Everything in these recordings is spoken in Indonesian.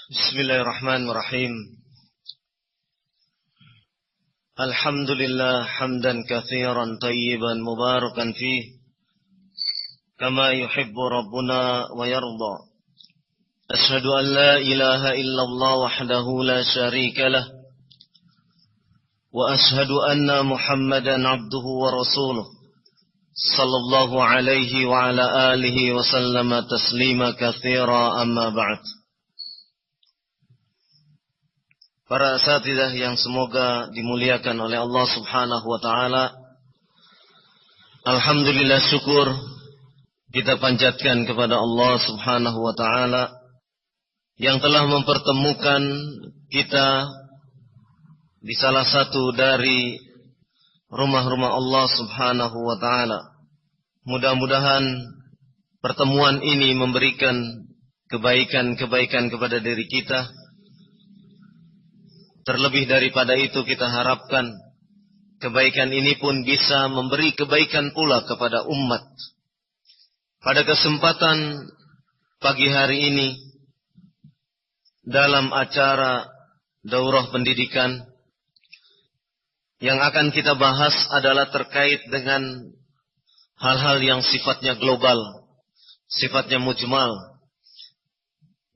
Bismillahirrahmanirrahim. Alhamdulillah hamdan katsiran tayyiban mubarakan fih kama yuhibbu rabbuna wa yarda. Ashhadu an la ilaha illallah wahdahu la syarika lah wa ashhadu anna Muhammadan abduhu wa rasuluh sallallahu alaihi wa ala alihi wa sallama taslima katsira amma ba'd. Para asatidzah yang semoga dimuliakan oleh Allah Subhanahu wa taala. Alhamdulillah, syukur kita panjatkan kepada Allah Subhanahu wa taala yang telah mempertemukan kita di salah satu dari rumah-rumah Allah Subhanahu wa taala. Mudah-mudahan pertemuan ini memberikan kebaikan-kebaikan kepada diri kita. Terlebih daripada itu kita harapkan kebaikan ini pun bisa memberi kebaikan pula kepada umat. Pada kesempatan pagi hari ini dalam acara daurah pendidikan yang akan kita bahas adalah terkait dengan hal-hal yang sifatnya global, sifatnya mujmal,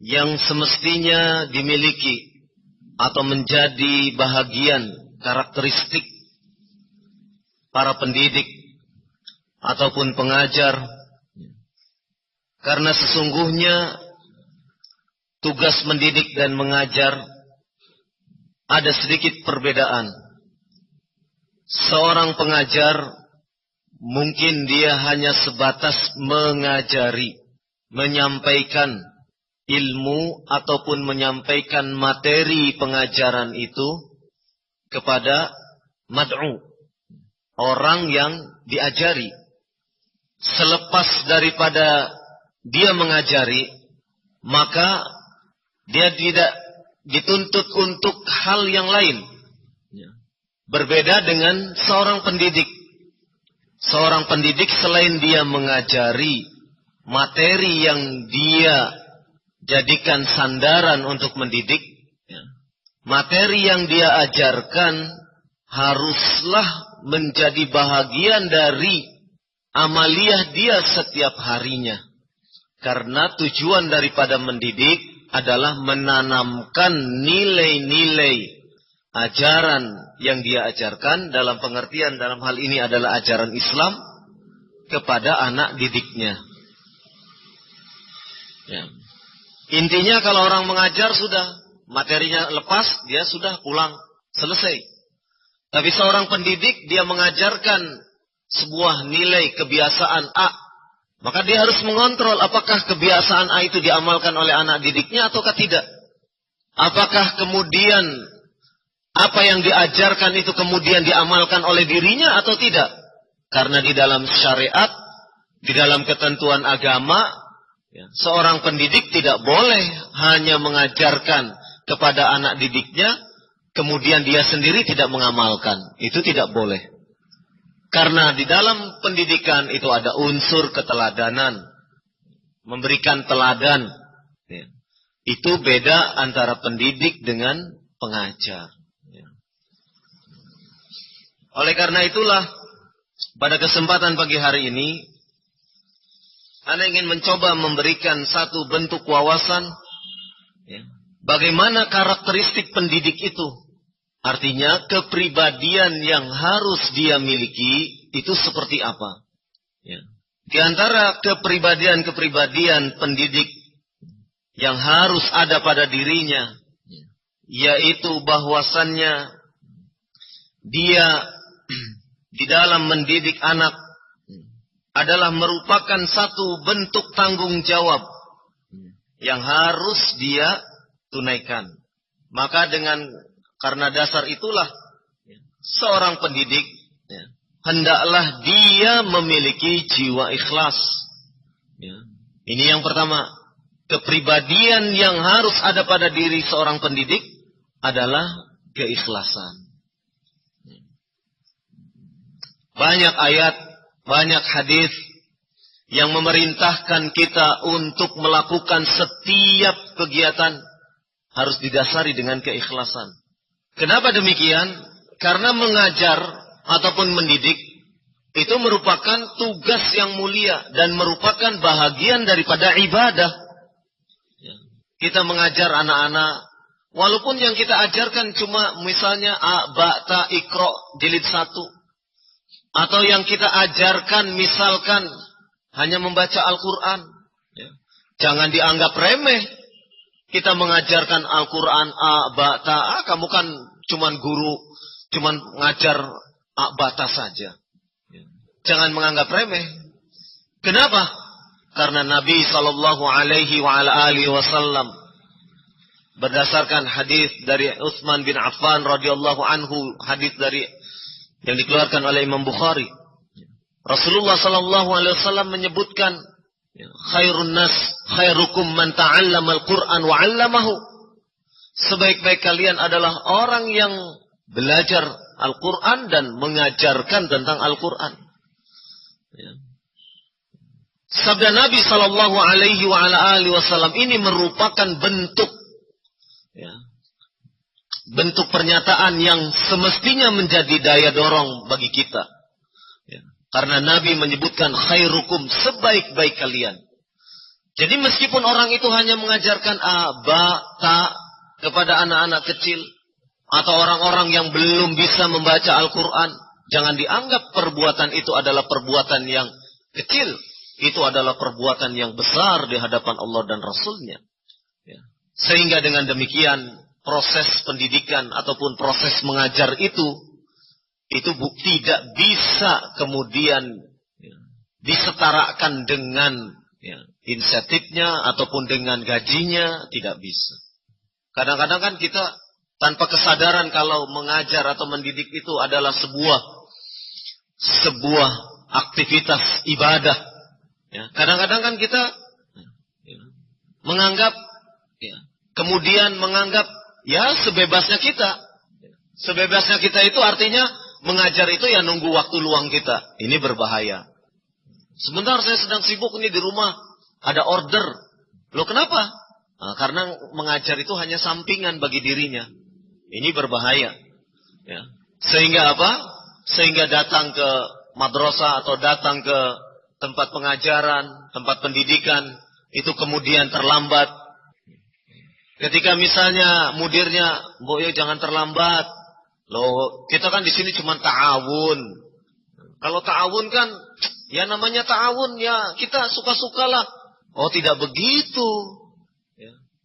yang semestinya dimiliki atau menjadi bahagian karakteristik para pendidik ataupun pengajar. Karena sesungguhnya tugas mendidik dan mengajar ada sedikit perbedaan. Seorang pengajar mungkin dia hanya sebatas mengajari, menyampaikan ilmu ataupun menyampaikan materi pengajaran itu kepada mad'u, orang yang diajari. Selepas daripada dia mengajari, maka dia tidak dituntut untuk hal yang lain. Berbeda dengan seorang pendidik. Seorang pendidik selain dia mengajari materi yang dia jadikan sandaran untuk mendidik, materi yang dia ajarkan haruslah menjadi bahagian dari amaliyah dia setiap harinya. Karena tujuan daripada mendidik adalah menanamkan nilai-nilai ajaran yang dia ajarkan, dalam pengertian dalam hal ini adalah ajaran Islam, kepada anak didiknya. Ya. Intinya kalau orang mengajar sudah, materinya lepas, dia sudah pulang, selesai. Tapi seorang pendidik, dia mengajarkan sebuah nilai kebiasaan A, maka dia harus mengontrol apakah kebiasaan A itu diamalkan oleh anak didiknya ataukah tidak. Apakah kemudian apa yang diajarkan itu kemudian diamalkan oleh dirinya atau tidak. Karena di dalam syariat, di dalam ketentuan agama, seorang pendidik tidak boleh hanya mengajarkan kepada anak didiknya, kemudian dia sendiri tidak mengamalkan. Itu tidak boleh. Karena di dalam pendidikan itu ada unsur keteladanan. Memberikan teladan. Itu beda antara pendidik dengan pengajar. Oleh karena itulah, pada kesempatan pagi hari ini, Anda ingin mencoba memberikan satu bentuk wawasan, bagaimana karakteristik pendidik itu. Artinya kepribadian yang harus dia miliki itu seperti apa. Di antara kepribadian-kepribadian pendidik yang harus ada pada dirinya, yaitu bahwasannya dia di dalam mendidik anak adalah merupakan satu bentuk tanggung jawab yang harus dia tunaikan. Maka karena dasar itulah seorang pendidik hendaklah dia memiliki jiwa ikhlas. Ini yang pertama. Kepribadian yang harus ada pada diri seorang pendidik adalah keikhlasan. Banyak ayat, banyak hadis yang memerintahkan kita untuk melakukan setiap kegiatan harus didasari dengan keikhlasan. Kenapa demikian? Karena mengajar ataupun mendidik itu merupakan tugas yang mulia dan merupakan bahagian daripada ibadah. Kita mengajar anak-anak, walaupun yang kita ajarkan cuma misalnya a, ba, ta, ikro, jilid 1. Atau yang kita ajarkan misalkan hanya membaca Al-Quran. Jangan dianggap remeh. Kita mengajarkan Al-Quran a, ba, ta, kamu kan cuman guru, cuman ngajar a, ba, ta saja. Jangan menganggap remeh. Kenapa? Karena Nabi SAW berdasarkan hadis dari Utsman bin Affan radhiyallahu anhu, hadis dari yang dikeluarkan oleh Imam Bukhari. Rasulullah SAW menyebutkan, khairun nas khairukum man ta'allama al-Qur'an wa 'allamahu. Sebaik-baik kalian adalah orang yang belajar Al-Qur'an dan mengajarkan tentang Al-Qur'an. Sabda Nabi SAW ini merupakan bentuk pernyataan yang semestinya menjadi daya dorong bagi kita. Karena Nabi menyebutkan khairukum, sebaik-baik kalian. Jadi meskipun orang itu hanya mengajarkan a, ba, ta kepada anak-anak kecil atau orang-orang yang belum bisa membaca Al-Quran, jangan dianggap perbuatan itu adalah perbuatan yang kecil. Itu adalah perbuatan yang besar di hadapan Allah dan Rasulnya. Sehingga dengan demikian proses pendidikan ataupun proses mengajar itu tidak bisa kemudian disetarakan dengan insentifnya ataupun dengan gajinya, tidak bisa. Kadang-kadang kan kita tanpa kesadaran kalau mengajar atau mendidik itu adalah sebuah aktivitas ibadah. Kadang-kadang kan kita menganggap, kemudian menganggap sebebasnya kita. Sebebasnya kita itu artinya mengajar itu ya nunggu waktu luang kita. Ini berbahaya. Sebentar saya sedang sibuk ini di rumah, ada order. Loh kenapa? Nah, karena mengajar itu hanya sampingan bagi dirinya. Ini berbahaya. Sehingga apa? Sehingga datang ke madrasah atau datang ke tempat pengajaran, tempat pendidikan, itu kemudian terlambat. Ketika misalnya mudirnya, "Mbok yo jangan terlambat." Loh, kita kan di sini cuma ta'awun. Kalau ta'awun kan, ya namanya ta'awun, ya kita suka-sukalah. Oh, tidak begitu.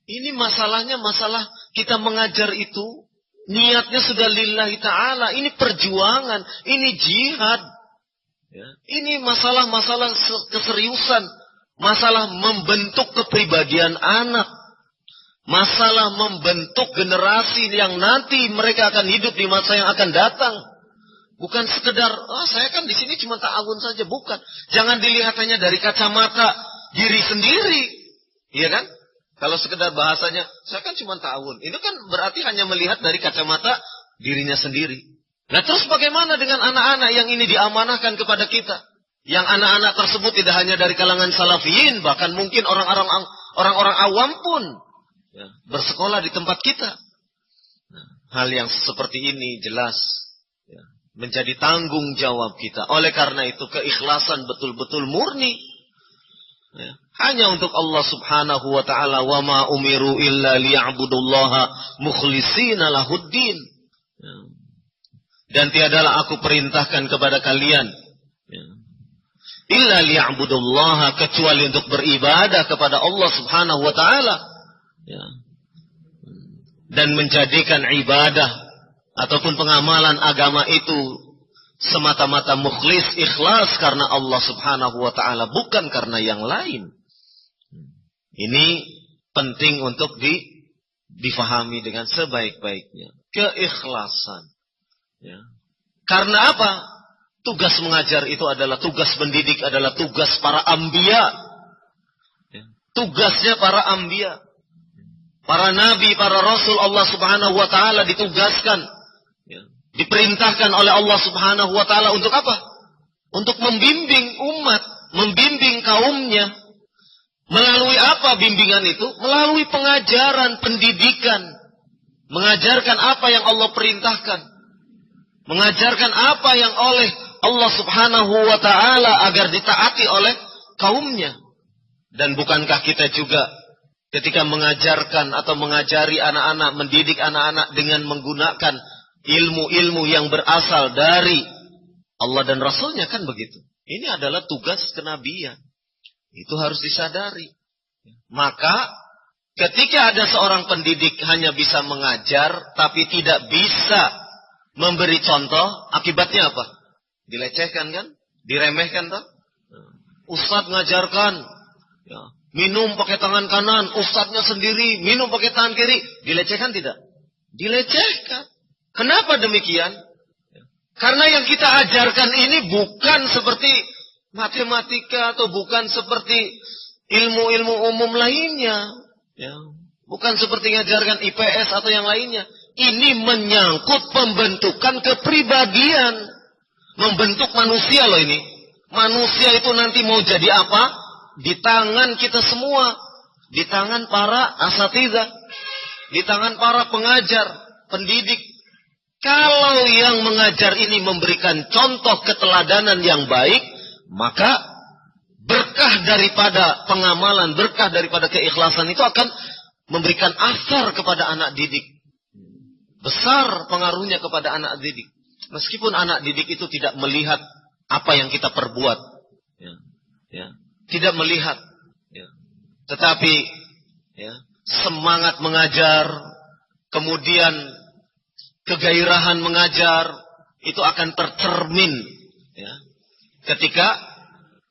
Ini masalahnya masalah kita mengajar itu, niatnya sudah lillahi ta'ala. Ini perjuangan, ini jihad. Ini masalah-masalah keseriusan, masalah membentuk kepribadian anak, masalah membentuk generasi yang nanti mereka akan hidup di masa yang akan datang. Bukan sekedar, saya kan di sini cuma ta'awun saja, bukan. Jangan dilihat hanya dari kacamata diri sendiri, iya kan? Kalau sekedar bahasanya, saya kan cuma ta'awun, itu kan berarti hanya melihat dari kacamata dirinya sendiri. Nah terus bagaimana dengan anak-anak yang ini diamanahkan kepada kita? Yang anak-anak tersebut tidak hanya dari kalangan salafiyin, bahkan mungkin orang-orang awam pun bersekolah di tempat kita. Hal yang seperti ini jelas menjadi tanggung jawab kita. Oleh karena itu keikhlasan betul-betul murni. Hanya untuk Allah subhanahu wa ta'ala. Wa ma umiru illa liya'budullaha mukhlishina lahuddin. Dan tiadalah aku perintahkan kepada kalian illa liya'budullaha, kecuali untuk beribadah kepada Allah subhanahu wa ta'ala, dan menjadikan ibadah ataupun pengamalan agama itu semata-mata mukhlis, ikhlas karena Allah subhanahu wa ta'ala, bukan karena yang lain. Ini penting untuk difahami dengan sebaik-baiknya. Keikhlasan. Karena apa? Tugas mengajar itu adalah, tugas mendidik adalah tugas para anbiya. Tugasnya para anbiya. Para nabi, para rasul Allah subhanahu wa ta'ala ditugaskan. Diperintahkan oleh Allah subhanahu wa ta'ala untuk apa? Untuk membimbing umat, membimbing kaumnya. Melalui apa bimbingan itu? Melalui pengajaran, pendidikan. Mengajarkan apa yang Allah perintahkan. Mengajarkan apa yang oleh Allah subhanahu wa ta'ala agar ditaati oleh kaumnya. Dan bukankah kita juga ketika mengajarkan atau mengajari anak-anak, mendidik anak-anak dengan menggunakan ilmu-ilmu yang berasal dari Allah dan Rasulnya, kan begitu. Ini adalah tugas kenabian. Itu harus disadari. Maka ketika ada seorang pendidik hanya bisa mengajar tapi tidak bisa memberi contoh, akibatnya apa? Dilecehkan kan? Diremehkan tak? Ustadz ngajarkan, ya, minum pakai tangan kanan, ustadznya sendiri minum pakai tangan kiri. Dilecehkan tidak? Dilecehkan. Kenapa demikian? Karena yang kita ajarkan ini bukan seperti matematika atau bukan seperti ilmu-ilmu umum lainnya. Ya. Bukan seperti ngajarkan IPS atau yang lainnya. Ini menyangkut pembentukan kepribadian. Membentuk manusia loh ini. Manusia itu nanti mau jadi apa? Di tangan kita semua. Di tangan para asatidzah. Di tangan para pengajar, pendidik. Kalau yang mengajar ini memberikan contoh keteladanan yang baik, maka berkah daripada pengamalan, berkah daripada keikhlasan itu akan memberikan asar kepada anak didik. Besar pengaruhnya kepada anak didik. Meskipun anak didik itu tidak melihat apa yang kita perbuat. Ya. Tidak melihat. Ya. Tetapi ya, semangat mengajar, kemudian kegairahan mengajar, itu akan tercermin ya, ketika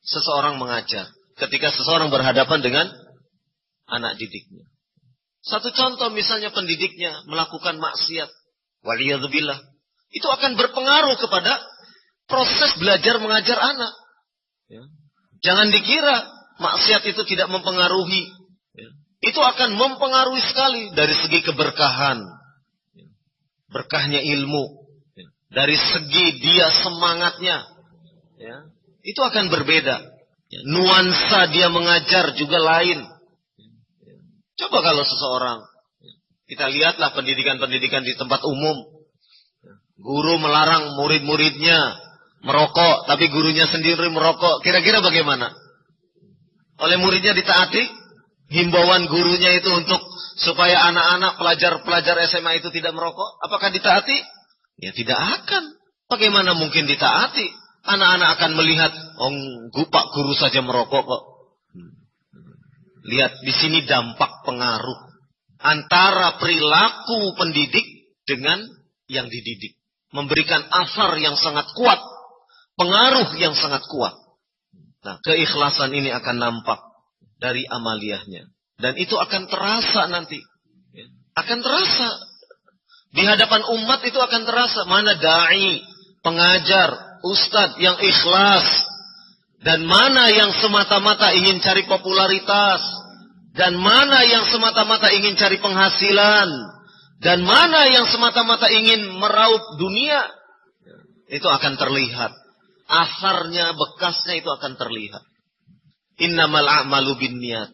seseorang mengajar. Ketika seseorang berhadapan dengan anak didiknya. Satu contoh misalnya pendidiknya melakukan maksiat. Waliyadzubillah. Itu akan berpengaruh kepada proses belajar mengajar anak. Ya. Jangan dikira maksiat itu tidak mempengaruhi. Ya. Itu akan mempengaruhi sekali dari segi keberkahan. Ya. Berkahnya ilmu. Ya. Dari segi dia semangatnya. Ya. Itu akan berbeda. Ya. Nuansa dia mengajar juga lain. Ya. Coba kalau seseorang. Ya. Kita lihatlah pendidikan-pendidikan di tempat umum. Guru melarang murid-muridnya merokok, tapi gurunya sendiri merokok. Kira-kira bagaimana? Oleh muridnya ditaati? Himbauan gurunya itu untuk supaya anak-anak pelajar-pelajar SMA itu tidak merokok? Apakah ditaati? Ya tidak akan. Bagaimana mungkin ditaati? Anak-anak akan melihat, oh Pak guru saja merokok kok. Lihat di sini dampak pengaruh antara perilaku pendidik dengan yang dididik. Memberikan asar yang sangat kuat. Pengaruh yang sangat kuat. Nah, keikhlasan ini akan nampak dari amaliyahnya. Dan itu akan terasa nanti. Akan terasa. Di hadapan umat itu akan terasa. Mana da'i, pengajar, ustadz yang ikhlas. Dan mana yang semata-mata ingin cari popularitas. Dan mana yang semata-mata ingin cari penghasilan. Dan mana yang semata-mata ingin meraup dunia, itu akan terlihat. Asarnya, bekasnya itu akan terlihat. Innamal a'malu binniyat.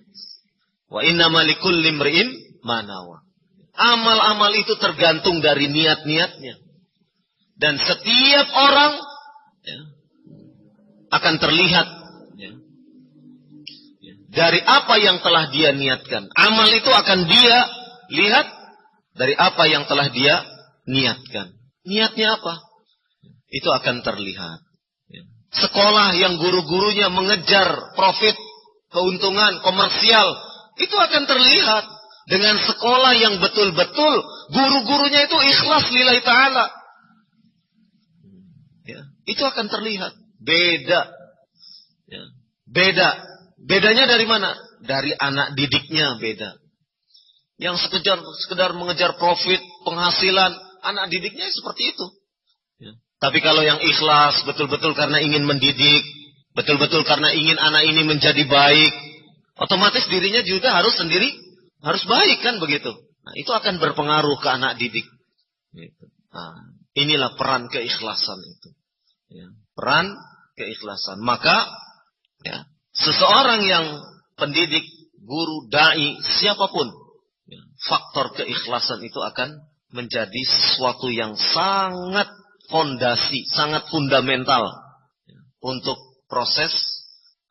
Wa innamal likulli imri'in ma nawa. Amal-amal itu tergantung dari niat-niatnya. Dan setiap orang ya, akan terlihat ya, dari apa yang telah dia niatkan. Amal itu akan dia lihat dari apa yang telah dia niatkan. Niatnya apa? Itu akan terlihat. Sekolah yang guru-gurunya mengejar profit, keuntungan, komersial, itu akan terlihat. Dengan sekolah yang betul-betul guru-gurunya itu ikhlas lillahi ta'ala. Ya, itu akan terlihat. Beda. Ya, beda. Bedanya dari mana? Dari anak didiknya beda. Yang sekedar mengejar profit, penghasilan, anak didiknya seperti itu. Ya. Tapi kalau yang ikhlas, betul-betul karena ingin mendidik, betul-betul karena ingin anak ini menjadi baik, otomatis dirinya juga harus sendiri, harus baik kan begitu. Nah, itu akan berpengaruh ke anak didik. Gitu. Nah, inilah peran keikhlasan itu. Ya. Peran keikhlasan. Maka, ya, seseorang yang pendidik, guru, dai, siapapun, faktor keikhlasan itu akan menjadi sesuatu yang sangat fondasi, sangat fundamental untuk proses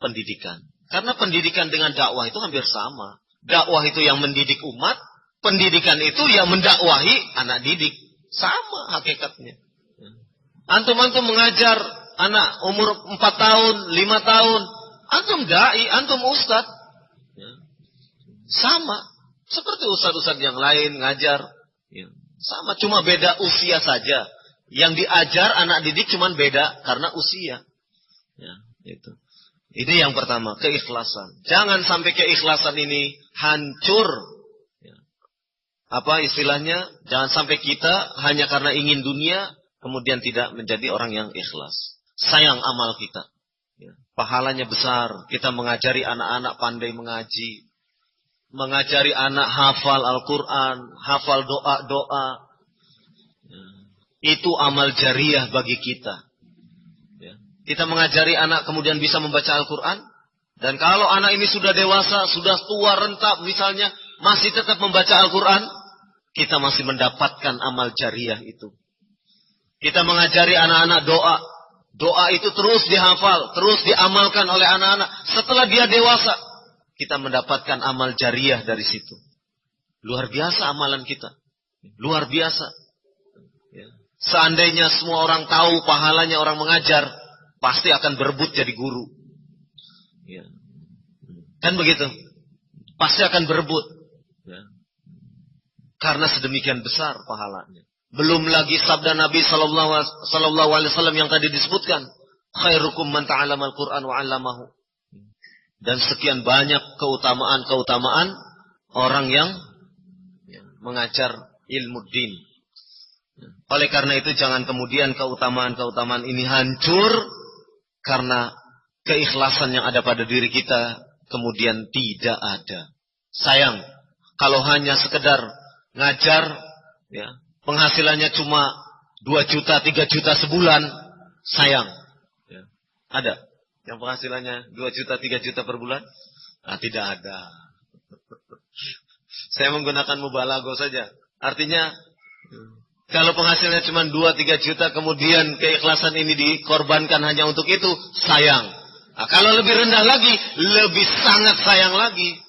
pendidikan. Karena pendidikan dengan dakwah itu hampir sama. Dakwah itu yang mendidik umat, pendidikan itu yang mendakwahi anak didik. Sama hakikatnya. Antum-antum mengajar anak umur 4 tahun, 5 tahun. Antum dai, antum ustad. Sama. Seperti ustad-ustad yang lain ngajar. Sama, cuma beda usia saja. Yang diajar anak didik cuma beda karena usia. Itu. Ini yang pertama, keikhlasan. Jangan sampai keikhlasan ini hancur. Apa istilahnya? Jangan sampai kita hanya karena ingin dunia, kemudian tidak menjadi orang yang ikhlas. Sayang amal kita. Pahalanya besar. Kita mengajari anak-anak pandai mengaji. Mengajari anak hafal Al-Quran. Hafal doa-doa. Itu amal jariah bagi kita. Kita mengajari anak kemudian bisa membaca Al-Quran. Dan kalau anak ini sudah dewasa, sudah tua renta misalnya, masih tetap membaca Al-Quran, kita masih mendapatkan amal jariah itu. Kita mengajari anak-anak doa. Doa itu terus dihafal, terus diamalkan oleh anak-anak. Setelah dia dewasa, kita mendapatkan amal jariah dari situ. Luar biasa amalan kita. Luar biasa. Seandainya semua orang tahu pahalanya orang mengajar, pasti akan berebut jadi guru. Kan begitu? Pasti akan berebut. Karena sedemikian besar pahalanya. Belum lagi sabda Nabi sallallahu alaihi wasallam yang tadi disebutkan, khairukum man ta'allama al-Qur'an wa 'allamahu. Dan sekian banyak keutamaan-keutamaan orang yang mengajar ilmu din. Oleh karena itu jangan kemudian keutamaan-keutamaan ini hancur karena keikhlasan yang ada pada diri kita kemudian tidak ada. Sayang kalau hanya sekedar ngajar, penghasilannya cuma 2 juta, 3 juta sebulan, sayang. Ada yang penghasilannya 2 juta, 3 juta per bulan? Tidak ada. Saya menggunakan mubalaghah saja. Artinya kalau penghasilannya cuma 2-3 juta, kemudian keikhlasan ini dikorbankan hanya untuk itu, sayang. Kalau lebih rendah lagi, lebih sangat sayang lagi.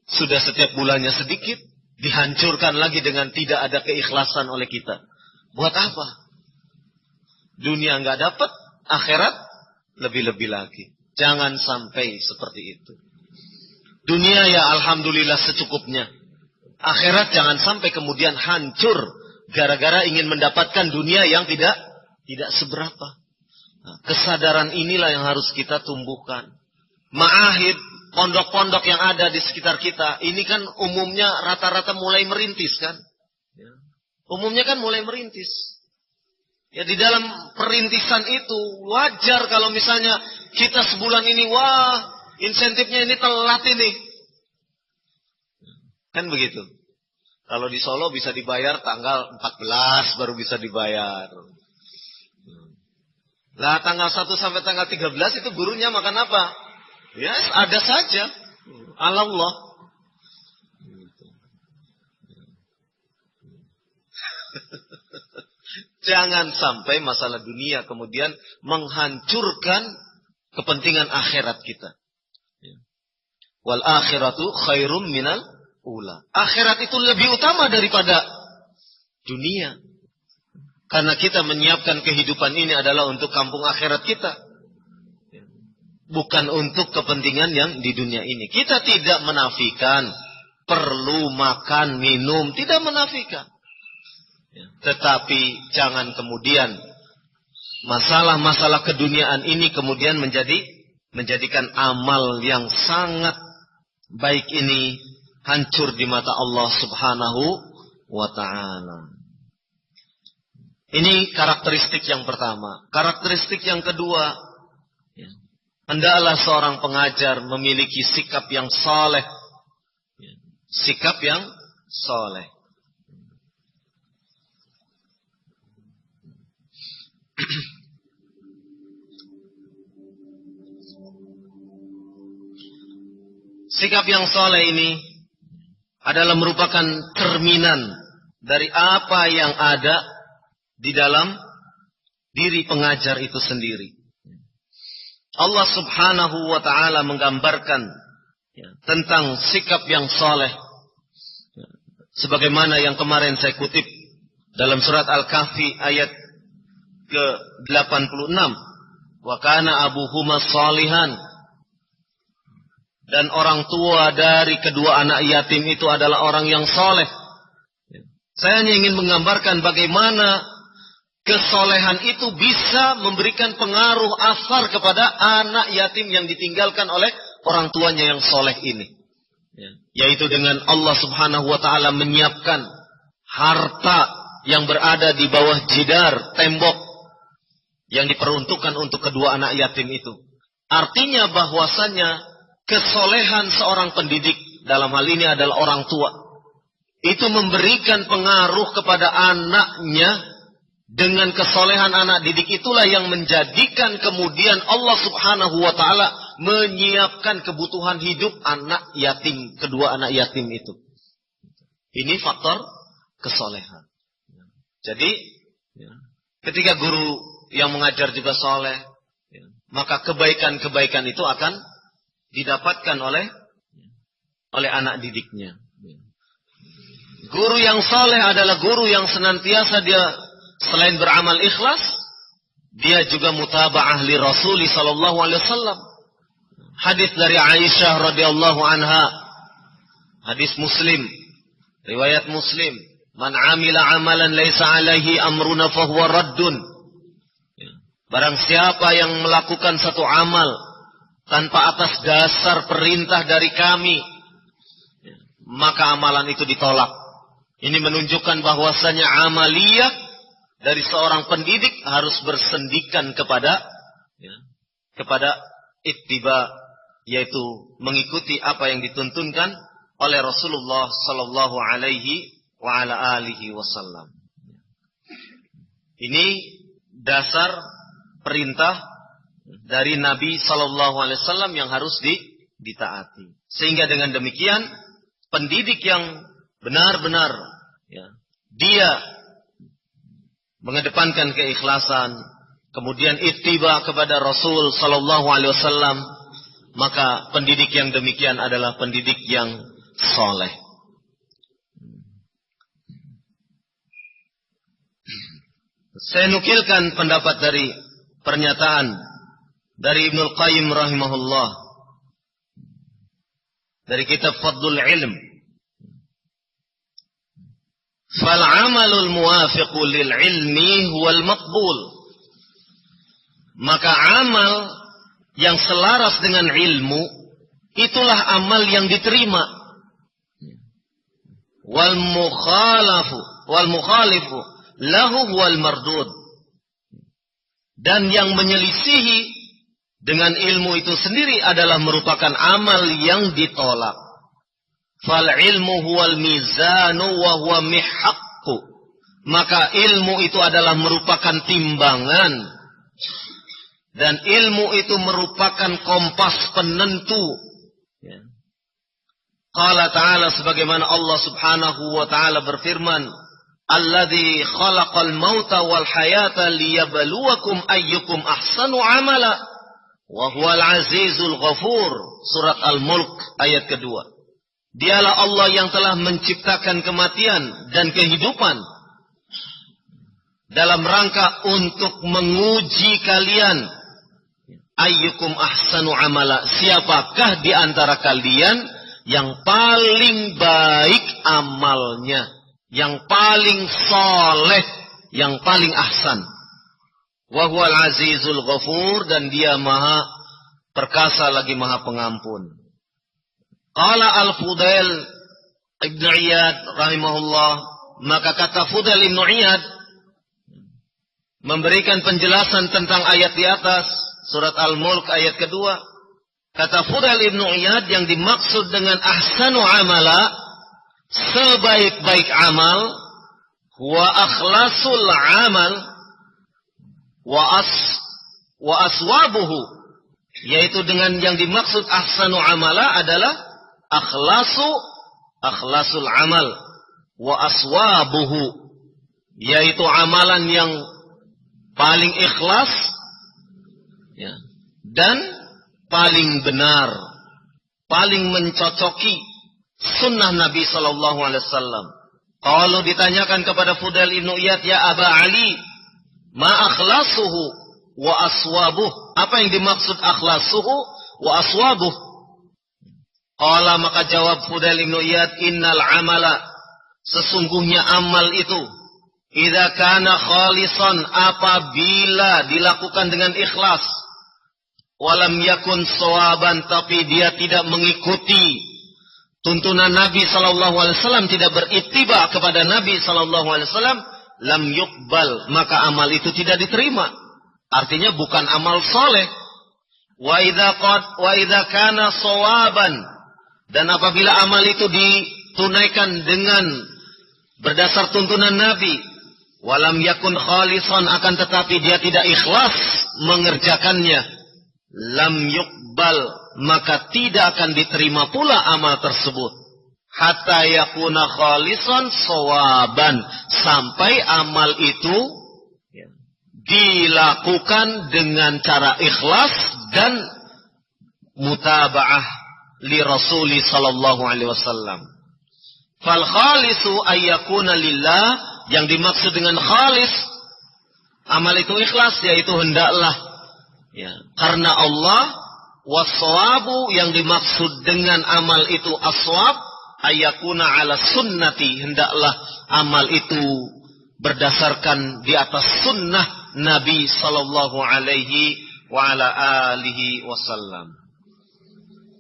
Sudah setiap bulannya sedikit, dihancurkan lagi dengan tidak ada keikhlasan oleh kita. Buat apa? Dunia nggak dapat, akhirat lebih-lebih lagi. Jangan sampai seperti itu. Dunia ya alhamdulillah secukupnya. Akhirat jangan sampai kemudian hancur gara-gara ingin mendapatkan dunia yang tidak seberapa. Kesadaran inilah yang harus kita tumbuhkan. Ma'ahid, pondok-pondok yang ada di sekitar kita, ini kan umumnya rata-rata mulai merintis kan? Umumnya kan mulai merintis. Ya di dalam perintisan itu wajar kalau misalnya kita sebulan ini, wah insentifnya ini telat ini. Kan begitu. Kalau di Solo bisa dibayar tanggal 14 baru bisa dibayar. Lah tanggal 1 sampai tanggal 13 itu gurunya makan apa? Ya ada saja. Allah. Jangan sampai masalah dunia kemudian menghancurkan kepentingan akhirat kita. Wal akhiratu khairum minal ula. Akhirat itu lebih utama daripada dunia. Karena kita menyiapkan kehidupan ini adalah untuk kampung akhirat kita. Bukan untuk kepentingan yang di dunia ini. Kita tidak menafikan perlu makan, minum. Tidak menafikan. Tetapi jangan kemudian masalah-masalah keduniaan ini kemudian menjadikan amal yang sangat baik ini hancur di mata Allah Subhanahu wa ta'ala. Ini karakteristik yang pertama. Karakteristik yang kedua, hendaklah seorang pengajar memiliki sikap yang saleh. Sikap yang saleh. sikap yang soleh ini adalah merupakan cerminan dari apa yang ada di dalam diri pengajar itu sendiri. Allah Subhanahu wa ta'ala menggambarkan tentang sikap yang soleh sebagaimana yang kemarin saya kutip dalam surat Al-Kahfi ayat ke-86. Wa kana abuhuma salihan. Dan orang tua dari kedua anak yatim itu adalah orang yang soleh. Saya hanya ingin menggambarkan bagaimana kesolehan itu bisa memberikan pengaruh asar kepada anak yatim yang ditinggalkan oleh orang tuanya yang soleh ini. Yaitu dengan Allah Subhanahu wa ta'ala menyiapkan harta yang berada di bawah jidar, tembok yang diperuntukkan untuk kedua anak yatim itu. Artinya bahwasanya kesolehan seorang pendidik, dalam hal ini adalah orang tua, itu memberikan pengaruh kepada anaknya. Dengan kesolehan anak didik itulah yang menjadikan kemudian Allah Subhanahu wa ta'ala menyiapkan kebutuhan hidup anak yatim, kedua anak yatim itu. Ini faktor kesolehan. Jadi ketika guru yang mengajar juga soleh, maka kebaikan-kebaikan itu akan didapatkan oleh anak didiknya. Guru yang soleh adalah guru yang senantiasa dia selain beramal ikhlas, dia juga mutaba'ah li Rasul sallallahu alaihi wasallam. Hadis dari Aisyah radhiyallahu anha, hadis Muslim, riwayat Muslim, man amila amalan laisa alaihi amruna fahuwa raddun. Barang siapa yang melakukan satu amal tanpa atas dasar perintah dari kami, maka amalan itu ditolak. Ini menunjukkan bahwasanya amaliyah dari seorang pendidik harus bersendikan kepada ittiba, yaitu mengikuti apa yang dituntunkan oleh Rasulullah sallallahu alaihi wa ala alihi wasallam. Ini dasar perintah dari Nabi sallallahu alaihi wasallam yang harus ditaati. Sehingga dengan demikian pendidik yang benar-benar dia mengedepankan keikhlasan, kemudian ittiba kepada Rasul sallallahu alaihi wasallam, maka pendidik yang demikian adalah pendidik yang soleh. Saya nukilkan pendapat dari pernyataan dari Ibnul Qayyim rahimahullah dari kitab Fadlul Ilm. Fal'amalul muwafiqu lil ilmi huwal maqbul. Maka amal yang selaras dengan ilmu itulah amal yang diterima. Wal mukhalifu lahu huwal mardud. Dan yang menyelisihi dengan ilmu itu sendiri adalah merupakan amal yang ditolak. Fal ilmu huwal mizanu wa huwa mihaqqu. Maka ilmu itu adalah merupakan timbangan. Dan ilmu itu merupakan kompas penentu. Qala ta'ala, sebagaimana Allah Subhanahu wa ta'ala berfirman, alladzi khalaqal mauta wal hayata liyabluwakum ayyukum ahsanu amala wa huwal azizul ghafur. Surat Al-Mulk ayat kedua. Dialah Allah yang telah menciptakan kematian dan kehidupan dalam rangka untuk menguji kalian. Ayyukum ahsanu amala. Siapakah di antara kalian yang paling baik amalnya, yang paling soleh, yang paling ahsan. Wa huwal azizul ghafur, dan dia maha perkasa lagi maha pengampun. Qala al-Fudail Ibn Iyad rahimahullah, maka kata Fudail Ibn Iyad memberikan penjelasan tentang ayat di atas, surat Al-Mulk ayat kedua. Kata Fudail Ibn Iyad, yang dimaksud dengan ahsanu amala, sebaik-baik amal, wa akhlasul amal, wa aswabuhu, yaitu dengan yang dimaksud ahsanu amala adalah akhlasul amal wa aswabuhu, yaitu amalan yang paling ikhlas ya, dan paling benar, paling mencocoki sunnah Nabi sallallahu alaihi wasallam. Kalau ditanyakan kepada Fudail ibn Iyad, ya Aba Ali, ma akhlasuhu wa aswabuh, apa yang dimaksud akhlasuhu wa aswabuh? Qala, maka jawab Fudail ibn Iyad, innal amala, sesungguhnya amal itu, idza kana khalisan, apabila dilakukan dengan ikhlas, walam yakun sawaban, tapi dia tidak mengikuti tuntunan Nabi sallallahu alaihi wasallam, tidak berittiba kepada Nabi sallallahu alaihi wasallam, lam yuqbal, maka amal itu tidak diterima. Artinya bukan amal soleh. Wa idza kana sawaban, dan apabila amal itu ditunaikan dengan berdasar tuntunan Nabi, walam yakun khalisan, akan tetapi dia tidak ikhlas mengerjakannya, lam yuqbal, maka tidak akan diterima pula amal tersebut. Hatta yakuna khalisan sawaban, sampai amal itu dilakukan dengan cara ikhlas dan mutaba'ah li Rasuli sallallahu alaihi wasallam. Fal khalisu ayyakuna lillah, yang dimaksud dengan khalis, amal itu ikhlas, yaitu hendaklah ya, karena Allah. Wassawabu, yang dimaksud dengan amal itu aswab, ayakuna ala sunnati, hendaklah amal itu berdasarkan di atas sunnah Nabi sallallahu alaihi wa ala alihi wasallam.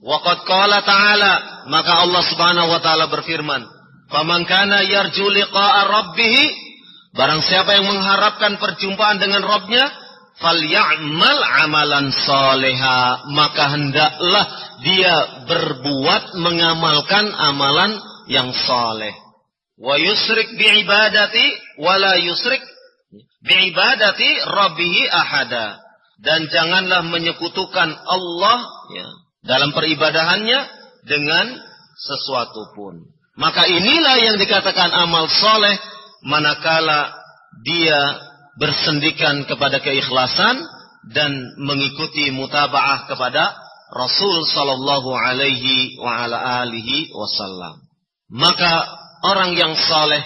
Wa qad qala ta'ala, maka Allah subhanahu wa ta'ala berfirman, faman kana yarju liqa'a rabbih, barang siapa yang mengharapkan perjumpaan dengan Rabbnya, falya'mal amalan saleha, maka hendaklah dia berbuat, mengamalkan amalan yang saleh. Wa yusrik bi'ibadati wala yusrik bi'ibadati rabbih ahada, dan janganlah menyekutukan Allah ya, dalam peribadahannya dengan sesuatu pun. Maka inilah yang dikatakan amal saleh, manakala dia bersendikan kepada keikhlasan dan mengikuti mutaba'ah kepada Rasul sallallahu alaihi wa ala alihi wasallam. Maka orang yang saleh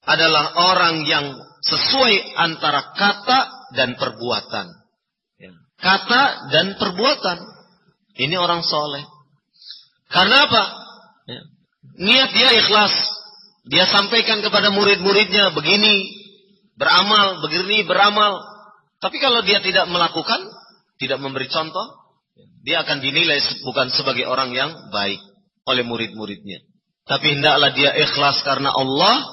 adalah orang yang sesuai antara kata dan perbuatan. Kata dan perbuatan. Ini orang saleh. Karena apa? Niat dia ikhlas. Dia sampaikan kepada murid-muridnya, begini beramal, begini beramal. Tapi kalau dia tidak melakukan, tidak memberi contoh, dia akan dinilai bukan sebagai orang yang baik oleh murid-muridnya. Tapi hendaklah dia ikhlas karena Allah,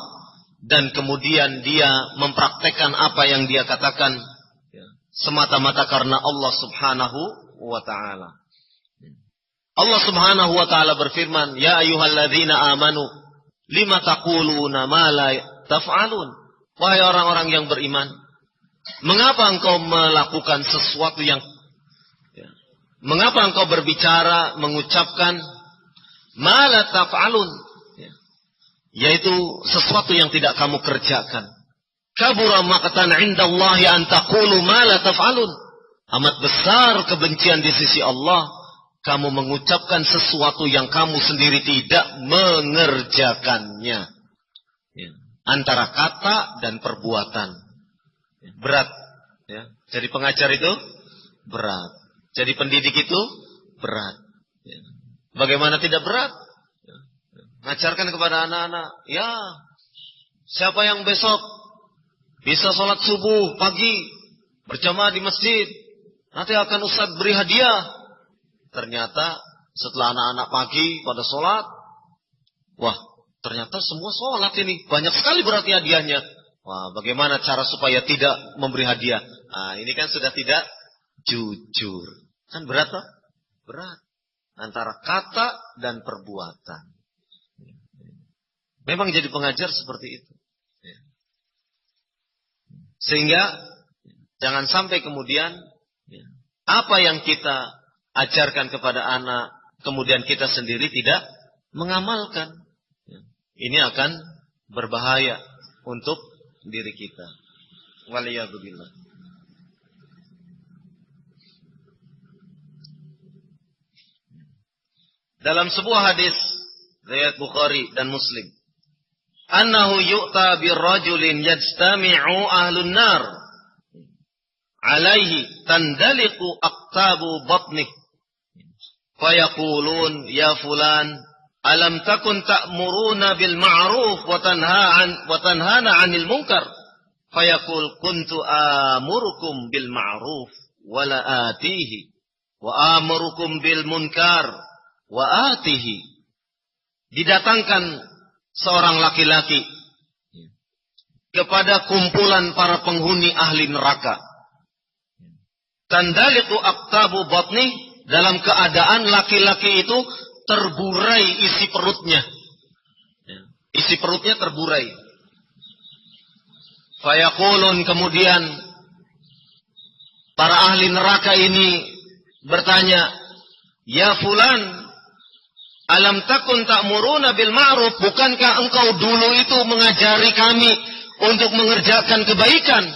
dan kemudian dia mempraktekkan apa yang dia katakan semata-mata karena Allah subhanahu wa ta'ala. Allah subhanahu wa ta'ala berfirman, ya ayyuhalladzina amanu, lima taquluna ma la taf'alun. Wahai orang-orang yang beriman, mengapa engkau melakukan sesuatu yang mengapa engkau berbicara, mengucapkan ma la taf'alun, yaitu sesuatu yang tidak kamu kerjakan. Kabura maqtan 'indallahi an taqulu ma la taf'alun. Amat besar kebencian di sisi Allah kamu mengucapkan sesuatu yang kamu sendiri tidak mengerjakannya. Antara kata dan perbuatan. Berat. Ya. Jadi pengajar itu berat. Jadi pendidik itu berat. Ya. Bagaimana tidak berat? Ya. Ngajarkan kepada anak-anak. Ya, siapa yang besok bisa sholat subuh pagi berjamaah di masjid, nanti akan Ustaz beri hadiah. Ternyata setelah anak-anak pagi pada sholat, wah, ternyata semua sholat ini. Banyak sekali berarti hadiahnya. Wah, bagaimana cara supaya tidak memberi hadiah? Nah, ini kan sudah tidak jujur. Kan berat toh? Berat. Antara kata dan perbuatan. Memang jadi pengajar seperti itu. Sehingga jangan sampai kemudian apa yang kita ajarkan kepada anak, kemudian kita sendiri tidak mengamalkan. Ini akan berbahaya untuk diri kita. Waliyadzubillah. Dalam sebuah hadis riwayat Bukhari dan Muslim, annahu yu'ta birrajulin yajtami'u ahlun nar alaihi tandaliqu aqtabu batnih fayaqulun ya fulan alam takun ta'muruna bil ma'ruf wa tanhana 'anil munkar fayaqul kuntu amurukum bil ma'ruf wa la atihi wa amurukum bil munkar wa atihi. Didatangkan seorang laki-laki kepada kumpulan para penghuni ahli neraka. Tandaliqu aqtabu batnih, dalam keadaan laki-laki itu terburai isi perutnya. Isi perutnya terburai. Fayaqulun, kemudian para ahli neraka ini bertanya, ya fulan, alam takun ta'muruna bil ma'ruf, bukankah engkau dulu itu mengajari kami untuk mengerjakan kebaikan?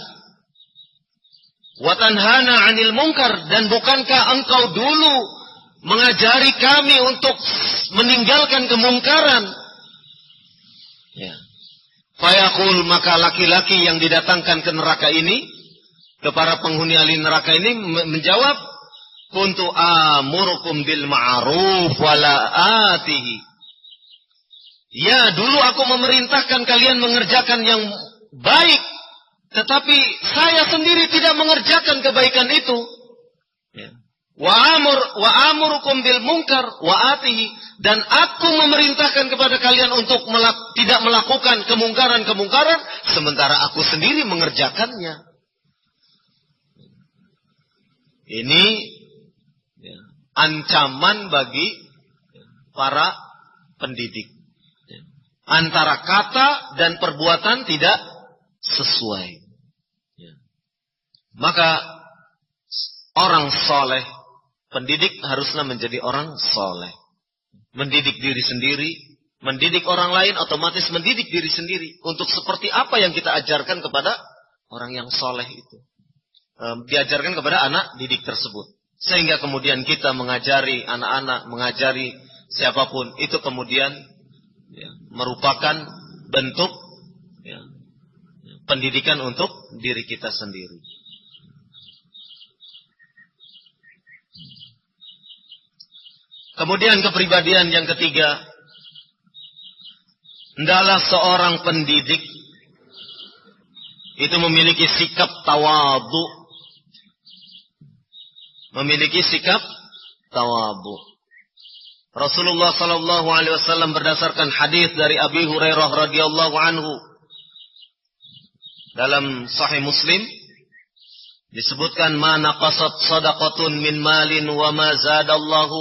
Wa tanhana 'anil munkar, dan bukankah engkau dulu mengajari kami untuk meninggalkan kemungkaran? Ya. Fayaqul, maka laki-laki yang didatangkan ke neraka ini, ke para penghuni ahli neraka ini menjawab, kuntu amurukum bil ma'ruf wala atihi. Ya, dulu aku memerintahkan kalian mengerjakan yang baik, tetapi saya sendiri tidak mengerjakan kebaikan itu. Wa amurukum bil munkar wa atihi, dan aku memerintahkan kepada kalian untuk tidak melakukan kemungkaran-kemungkaran, sementara aku sendiri mengerjakannya. Ini ancaman bagi para pendidik. Antara kata dan perbuatan tidak sesuai. Maka orang soleh, pendidik haruslah menjadi orang soleh. Mendidik diri sendiri, mendidik orang lain, otomatis mendidik diri sendiri. Untuk seperti apa yang kita ajarkan kepada orang yang soleh itu. Diajarkan kepada anak didik tersebut. Sehingga kemudian kita mengajari anak-anak, mengajari siapapun, itu kemudian merupakan bentuk pendidikan untuk diri kita sendiri. Kemudian kepribadian yang ketiga, hendaklah seorang pendidik itu memiliki sikap tawadhu. Memiliki sikap tawadhu. Rasulullah sallallahu alaihi wasallam berdasarkan hadis dari Abi Hurairah radhiyallahu anhu dalam Sahih Muslim disebutkan, ma naqasat shadaqatun min malin wa ma zadallahu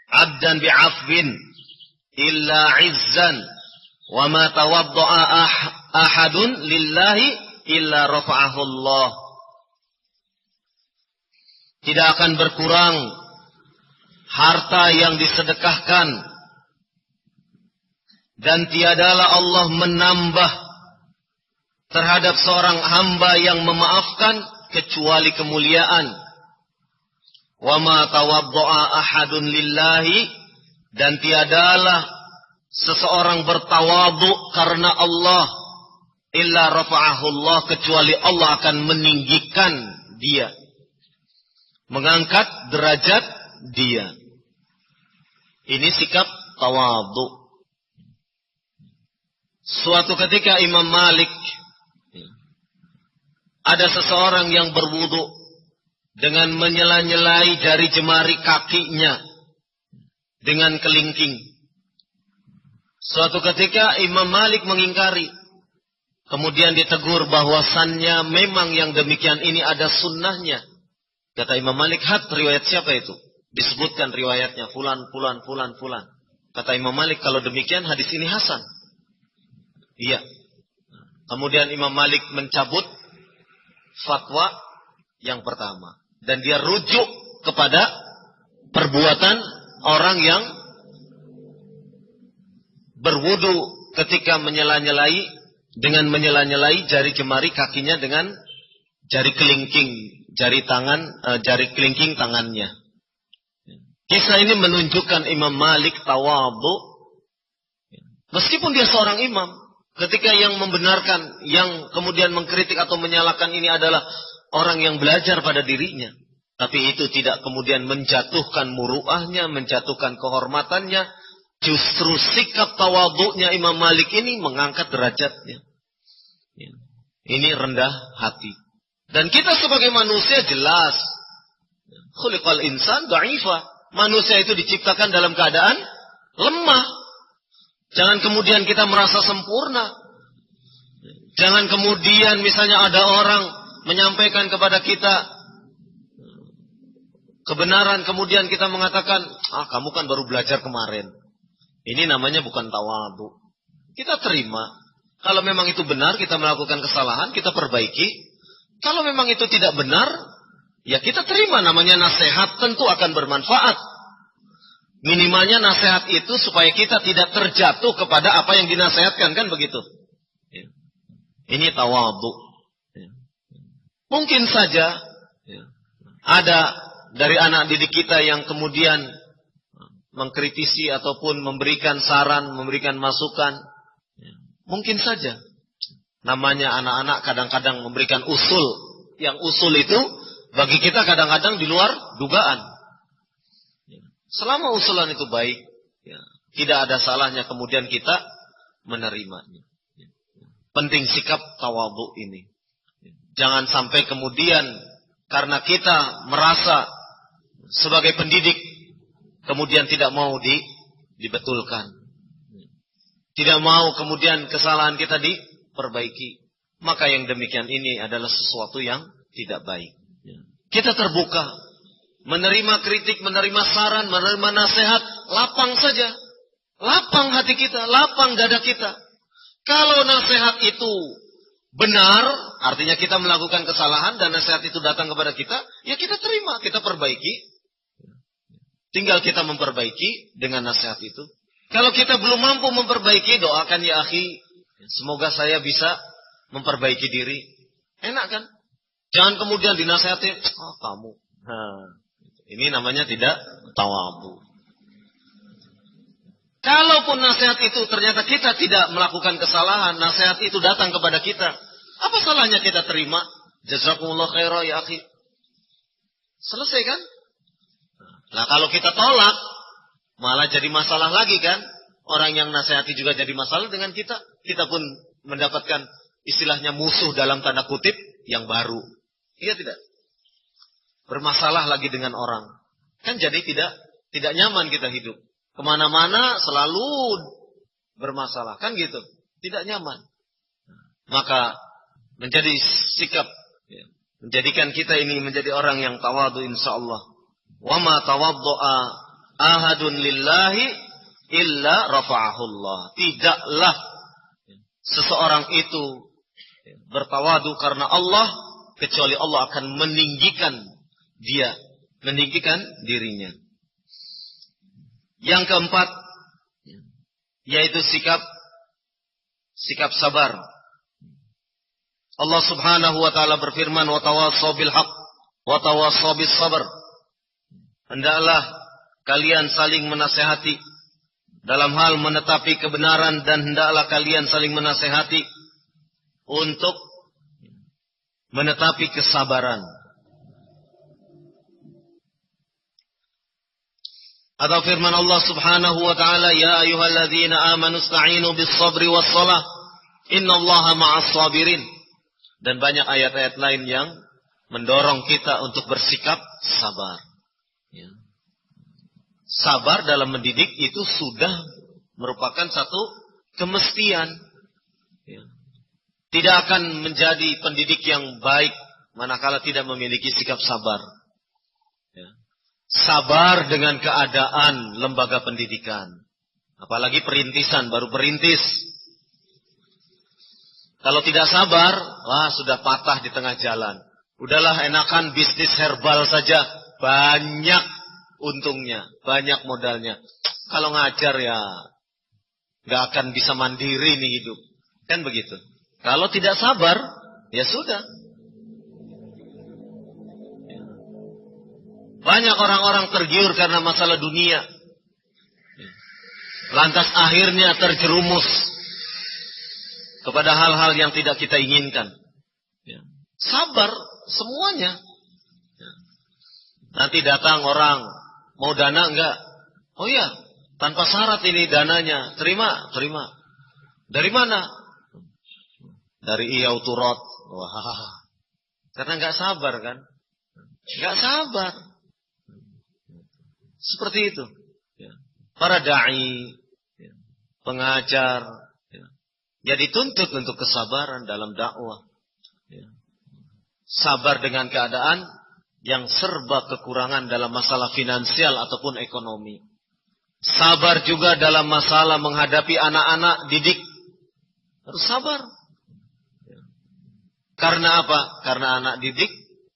'abdan bi'afwin illa 'izzan wa ma tawadda'a ahadun lillahi illa rafa'ahu Allah. Tidak akan berkurang harta yang disedekahkan, dan tiadalah Allah menambah terhadap seorang hamba yang memaafkan kecuali kemuliaan. Wa ma tawadda'a ahadun lillahi, dan tiadalah seseorang bertawadhu karena Allah illa rafa'ahu Allah, kecuali Allah akan meninggikan dia, mengangkat derajat dia. Ini sikap tawadhu. Suatu ketika Imam Malik, ada seseorang yang berwudu dengan menyela-nyelai jari jemari kakinya dengan kelingking. Suatu ketika Imam Malik mengingkari. Kemudian ditegur bahwasannya memang yang demikian ini ada sunnahnya. Kata Imam Malik, riwayat siapa itu? Disebutkan riwayatnya, fulan. Kata Imam Malik, kalau demikian hadis ini hasan. Iya. Kemudian Imam Malik mencabut fatwa yang pertama. Dan dia rujuk kepada perbuatan orang yang berwudu ketika menyela-nyelai dengan menyela-nyelai jari jemari kakinya dengan jari kelingking, jari kelingking tangannya. Kisah ini menunjukkan Imam Malik tawadhu. Meskipun dia seorang imam, ketika yang membenarkan, yang kemudian mengkritik atau menyalahkan ini adalah orang yang belajar pada dirinya. Tapi itu tidak kemudian menjatuhkan muruahnya, menjatuhkan kehormatannya. Justru sikap tawadhu'nya Imam Malik ini mengangkat derajatnya. Ini rendah hati. Dan kita sebagai manusia jelas. Khuliqal insan dha'ifa. Manusia itu diciptakan dalam keadaan lemah. Jangan kemudian kita merasa sempurna. Jangan kemudian misalnya ada orang menyampaikan kepada kita kebenaran, kemudian kita mengatakan, kamu kan baru belajar kemarin. Ini namanya bukan tawadhu. Kita terima. Kalau memang itu benar, kita melakukan kesalahan, kita perbaiki. Kalau memang itu tidak benar, ya kita terima. Namanya nasihat tentu akan bermanfaat. Minimalnya nasihat itu supaya kita tidak terjatuh kepada apa yang dinasihatkan, kan begitu. Ini tawadhu. Mungkin saja ada dari anak didik kita yang kemudian mengkritisi ataupun memberikan saran, memberikan masukan. Mungkin saja. Namanya anak-anak kadang-kadang memberikan usul. Yang usul itu bagi kita kadang-kadang di luar dugaan. Selama usulan itu baik, tidak ada salahnya kemudian kita menerimanya. Penting sikap tawadhu ini. Jangan sampai kemudian karena kita merasa sebagai pendidik kemudian tidak mau dibetulkan. Tidak mau kemudian kesalahan kita diperbaiki. Maka yang demikian ini adalah sesuatu yang tidak baik. Kita terbuka. Menerima kritik, menerima saran, menerima nasihat. Lapang saja. Lapang hati kita, lapang dada kita. Kalau nasihat itu benar, artinya kita melakukan kesalahan dan nasihat itu datang kepada kita, ya kita terima, kita perbaiki. Tinggal kita memperbaiki dengan nasihat itu. Kalau kita belum mampu memperbaiki, doakan ya akhi, semoga saya bisa memperbaiki diri. Enak kan? Jangan kemudian dinasihati, kamu. Ini namanya tidak tawadhu. Kalaupun nasihat itu ternyata kita tidak melakukan kesalahan, nasihat itu datang kepada kita, apa salahnya kita terima? Jazakumullah khairan ya akhi. Selesai kan? Nah kalau kita tolak, malah jadi masalah lagi kan? Orang yang nasihati juga jadi masalah dengan kita. Kita pun mendapatkan istilahnya musuh dalam tanda kutip yang baru. Iya tidak? Bermasalah lagi dengan orang. Kan jadi tidak nyaman kita hidup. Kemana-mana selalu bermasalah. Kan gitu. Tidak nyaman. Maka menjadi sikap. Menjadikan kita ini menjadi orang yang tawadhu insyaAllah. Wa ma tawaddu'a ahadun lillahi illa rafa'ahullah. Tidaklah seseorang itu bertawadhu karena Allah, kecuali Allah akan meninggikan dia, meninggikan dirinya. Yang keempat, yaitu sikap sabar. Allah Subhanahu wa taala berfirman, wa tawassaw bil haqq wa tawassaw bis sabr. Hendaklah kalian saling menasihati dalam hal menetapi kebenaran, dan hendaklah kalian saling menasihati untuk menetapi kesabaran. Atau firman Allah Subhanahu wa taala, ya ayyuhalladzina amanu ista'inu bis sabri was shalah innallaha ma'as sabirin. Dan banyak ayat-ayat lain yang mendorong kita untuk bersikap sabar. Ya. Sabar dalam mendidik itu sudah merupakan satu kemestian. Ya. Tidak akan menjadi pendidik yang baik manakala tidak memiliki sikap sabar. Ya. Sabar dengan keadaan lembaga pendidikan. Apalagi perintisan, baru perintis. Kalau tidak sabar, wah sudah patah di tengah jalan. Udahlah enakan bisnis herbal saja. Banyak untungnya, banyak modalnya. Kalau ngajar ya nggak akan bisa mandiri nih hidup. Kan begitu. Kalau tidak sabar, ya sudah. Banyak orang-orang tergiur karena masalah dunia. Lantas akhirnya terjerumus kepada hal-hal yang tidak kita inginkan. Sabar semuanya. Nanti datang orang, mau dana enggak? Oh iya, tanpa syarat ini dananya. Terima. Dari mana? Dari Iyau Turot. Wah, karena enggak sabar kan? Enggak sabar. Seperti itu. Para da'i, pengajar, ya dituntut untuk kesabaran dalam dakwah. Sabar dengan keadaan yang serba kekurangan dalam masalah finansial ataupun ekonomi. Sabar juga dalam masalah menghadapi anak-anak didik. Harus sabar. Karena apa? Karena anak didik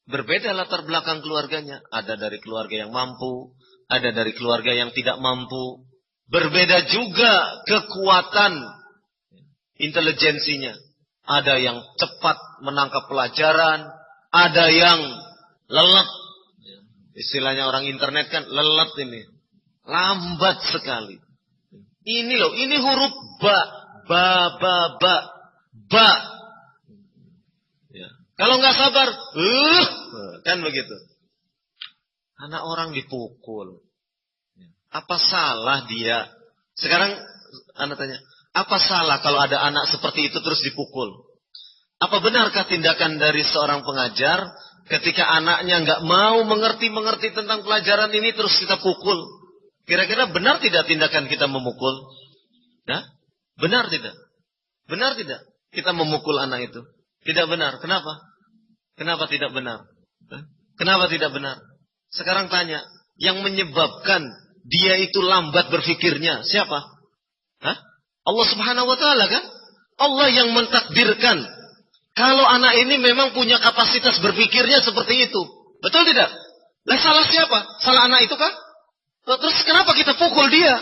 berbeda latar belakang keluarganya. Ada dari keluarga yang mampu, ada dari keluarga yang tidak mampu. Berbeda juga kekuatan intelijensinya. Ada yang cepat menangkap pelajaran, ada yang lelet. Istilahnya orang internet kan lelet ini. Lambat sekali. Ini loh, ini huruf ba. Ya. Kalau nggak sabar, kan begitu. Anak orang dipukul. Apa salah dia? Sekarang anak tanya, apa salah kalau ada anak seperti itu terus dipukul? Apa benarkah tindakan dari seorang pengajar ketika anaknya nggak mau mengerti tentang pelajaran ini terus kita pukul? Kira-kira benar tidak tindakan kita memukul? Ya? Benar tidak? Benar tidak kita memukul anak itu? Tidak benar. Kenapa? Kenapa tidak benar? Kenapa tidak benar? Sekarang tanya, yang menyebabkan dia itu lambat berfikirnya siapa? Hah? Allah Subhanahu wa taala kan? Allah yang mentakdirkan kalau anak ini memang punya kapasitas berpikirnya seperti itu. Betul tidak? Lah salah siapa? Salah anak itu kan? Terus kenapa kita pukul dia?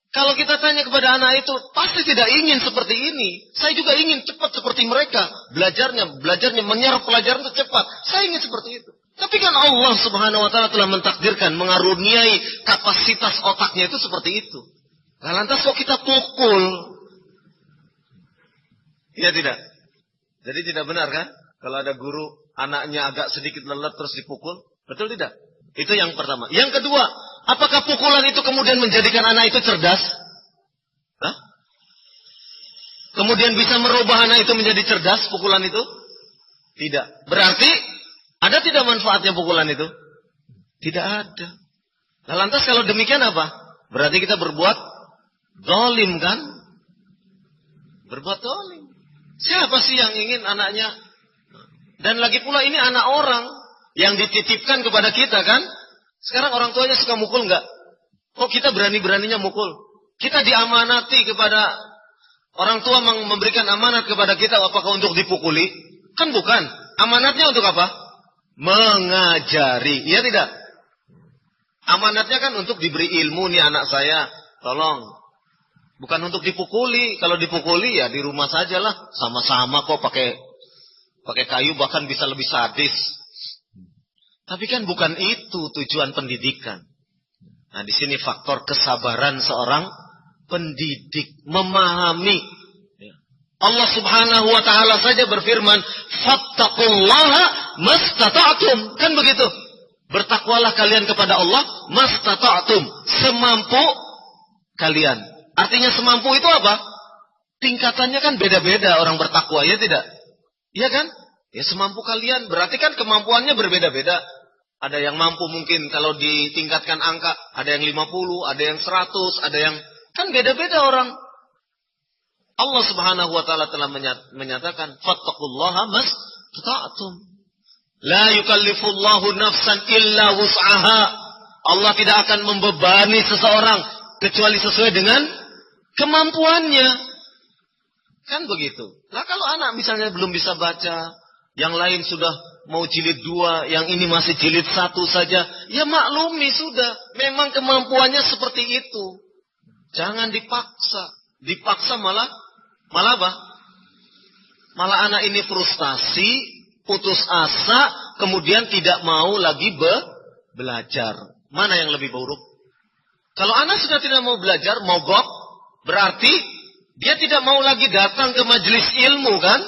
Kalau kita tanya kepada anak itu, pasti tidak ingin seperti ini. Saya juga ingin cepat seperti mereka. Belajarnya menyerap pelajaran itu cepat. Saya ingin seperti itu. Tapi kan Allah Subhanahu wa taala telah mentakdirkan, mengaruniai kapasitas otaknya itu seperti itu. Nah, lantas kok kita pukul? Iya tidak? Jadi tidak benar kan? Kalau ada guru, anaknya agak sedikit lelet terus dipukul. Betul tidak? Itu yang pertama. Yang kedua, apakah pukulan itu kemudian menjadikan anak itu cerdas? Hah? Kemudian bisa merubah anak itu menjadi cerdas, pukulan itu? Tidak. Berarti, ada tidak manfaatnya pukulan itu? Tidak ada. Nah, lantas kalau demikian apa? Berarti kita berbuat zalim kan? Berbuat zalim. Siapa sih yang ingin anaknya? Dan lagi pula ini anak orang yang dititipkan kepada kita kan? Sekarang orang tuanya suka mukul enggak? Kok kita berani-beraninya mukul? Kita diamanati kepada orang tua memberikan amanat kepada kita apakah untuk dipukuli? Kan bukan. Amanatnya untuk apa? Mengajari. Iya tidak? Amanatnya kan untuk diberi ilmu nih anak saya. Tolong. Bukan untuk dipukuli. Kalau dipukuli ya di rumah sajalah. Sama-sama kok pakai kayu bahkan bisa lebih sadis. Tapi kan bukan itu tujuan pendidikan. Nah, di sini faktor kesabaran seorang pendidik memahami. Allah Subhanahu wa taala saja berfirman, "Fattaqullaha mastata'tum." Kan begitu. Bertakwalah kalian kepada Allah mastata'tum, semampu kalian. Artinya semampu itu apa? Tingkatannya kan beda-beda orang bertakwa, ya tidak? Iya kan? Ya semampu kalian, berarti kan kemampuannya berbeda-beda. Ada yang mampu mungkin kalau ditingkatkan angka, ada yang 50, ada yang 100, ada yang... Kan beda-beda orang. Allah Subhanahu wa taala telah menyatakan, "Fattaqullaha mastata'tum." La yukallifullahu nafsan illa wus'aha. Allah tidak akan membebani seseorang kecuali sesuai dengan kemampuannya. Kan begitu. Nah kalau anak misalnya belum bisa baca, Yang lain sudah mau jilid 2, yang ini masih jilid 1 saja. Ya maklumi sudah, memang kemampuannya seperti itu. Jangan dipaksa. Dipaksa malah apa? Malah anak ini frustasi, putus asa, kemudian tidak mau lagi belajar. Mana yang lebih buruk? Kalau anak sudah tidak mau belajar, mogok, berarti dia tidak mau lagi datang ke majelis ilmu, kan?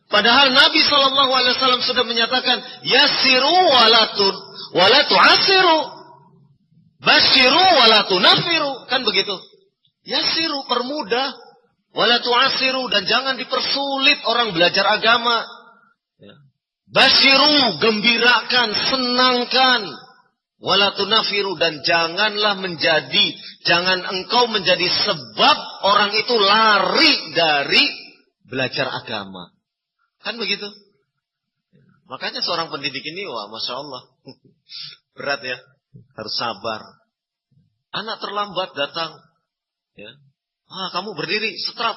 Padahal Nabi SAW sudah menyatakan, Yassiru wala tu'asiru, Basyiru wala tunafiru. Kan begitu. Yassiru, permudah, wala tu'asiru, dan jangan dipersulit orang belajar agama. Basyiru, gembirakan, senangkan. Wala tunafiru, dan jangan engkau menjadi sebab orang itu lari dari belajar agama. Kan begitu. Makanya seorang pendidik ini, wah Masya Allah, berat ya, harus sabar. Anak terlambat datang, ya, kamu berdiri, setrap,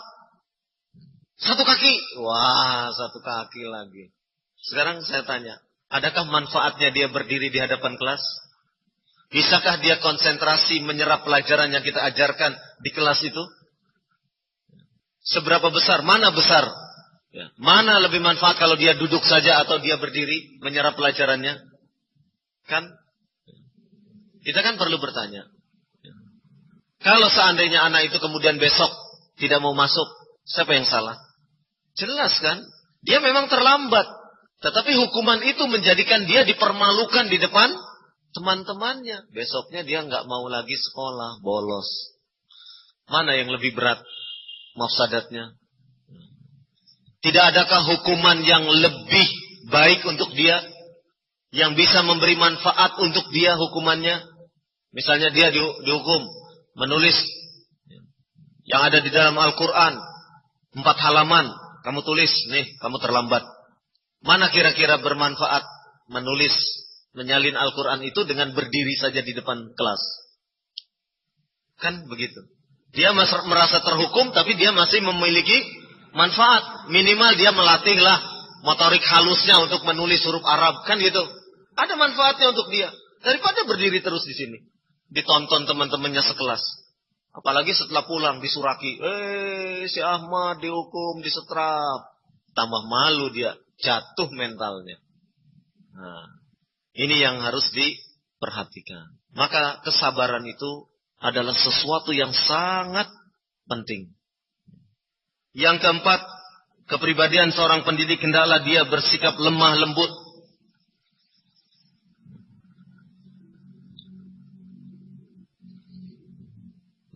1 kaki, wah 1 kaki lagi. Sekarang saya tanya, adakah manfaatnya dia berdiri di hadapan kelas? Bisakah dia konsentrasi menyerap pelajaran yang kita ajarkan di kelas itu? Seberapa besar? Mana besar? Ya. Mana lebih manfaat kalau dia duduk saja atau dia berdiri menyerap pelajarannya? Kan? Kita kan perlu bertanya. Kalau seandainya anak itu kemudian besok tidak mau masuk, siapa yang salah? Jelas kan? Dia memang terlambat. Tetapi hukuman itu menjadikan dia dipermalukan di depan teman-temannya. Besoknya dia nggak mau lagi sekolah, bolos. Mana yang lebih berat mafsadatnya? Tidak adakah hukuman yang lebih baik untuk dia? Yang bisa memberi manfaat untuk dia hukumannya? Misalnya dia dihukum menulis yang ada di dalam Al-Quran 4 halaman. Kamu tulis, nih kamu terlambat. Mana kira-kira bermanfaat menulis, menyalin Al-Quran itu dengan berdiri saja di depan kelas? Kan begitu. Dia merasa terhukum, tapi dia masih memiliki manfaat. Minimal dia melatihlah motorik halusnya untuk menulis huruf Arab. Kan gitu. Ada manfaatnya untuk dia. Daripada berdiri terus di sini. Ditonton teman-temannya sekelas. Apalagi setelah pulang disuraki. Si Ahmad dihukum, disetrap. Tambah malu dia. Jatuh mentalnya. Nah, ini yang harus diperhatikan. Maka kesabaran itu adalah sesuatu yang sangat penting. Yang keempat, kepribadian seorang pendidik hendaklah dia bersikap lemah lembut.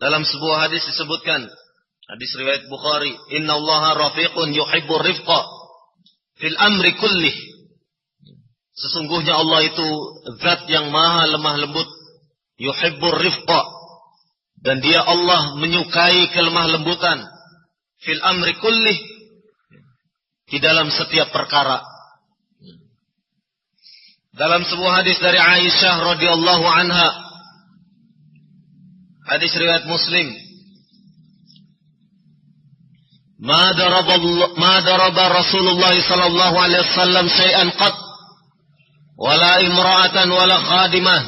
Dalam sebuah hadis disebutkan, hadis riwayat Bukhari, Innallaha rafiqun yuhibbur rifqa fil amri kullih. Sesungguhnya Allah itu zat yang maha lemah lembut, yuhibbur rifqa, dan dia Allah menyukai kelemah lembutan. Fil amri kullih, di dalam setiap perkara. Dalam sebuah hadis dari Aisyah radhiyallahu anha, hadis riwayat Muslim, ma daraba Rasulullah sallallahu alaihi wasallam syai'an qat wala imra'atan wala khadimah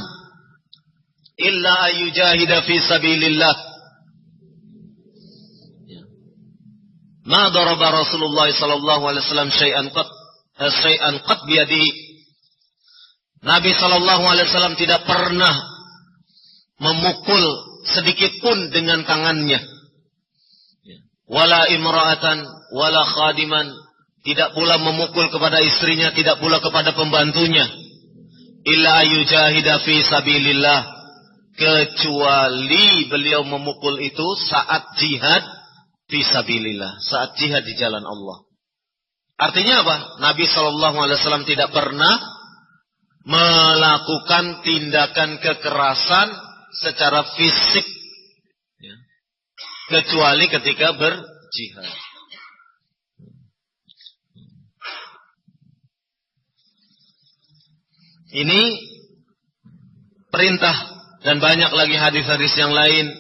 illa ayyujahida fi sabilillah. Ma daraba Rasulullah sallallahu alaihi wasallam syai'an qat biyadihi. Nabi sallallahu alaihi wasallam tidak pernah memukul sedikit pun dengan tangannya. Wala imra'atan wala khadiman, tidak pula memukul kepada istrinya, tidak pula kepada pembantunya. Illa ayyujahida fi sabilillah, kecuali beliau memukul itu saat jihad fisabilillah, saat jihad di jalan Allah. Artinya apa? Nabi SAW tidak pernah melakukan tindakan kekerasan secara fisik, ya, kecuali ketika berjihad. Ini perintah, dan banyak lagi hadis-hadis yang lain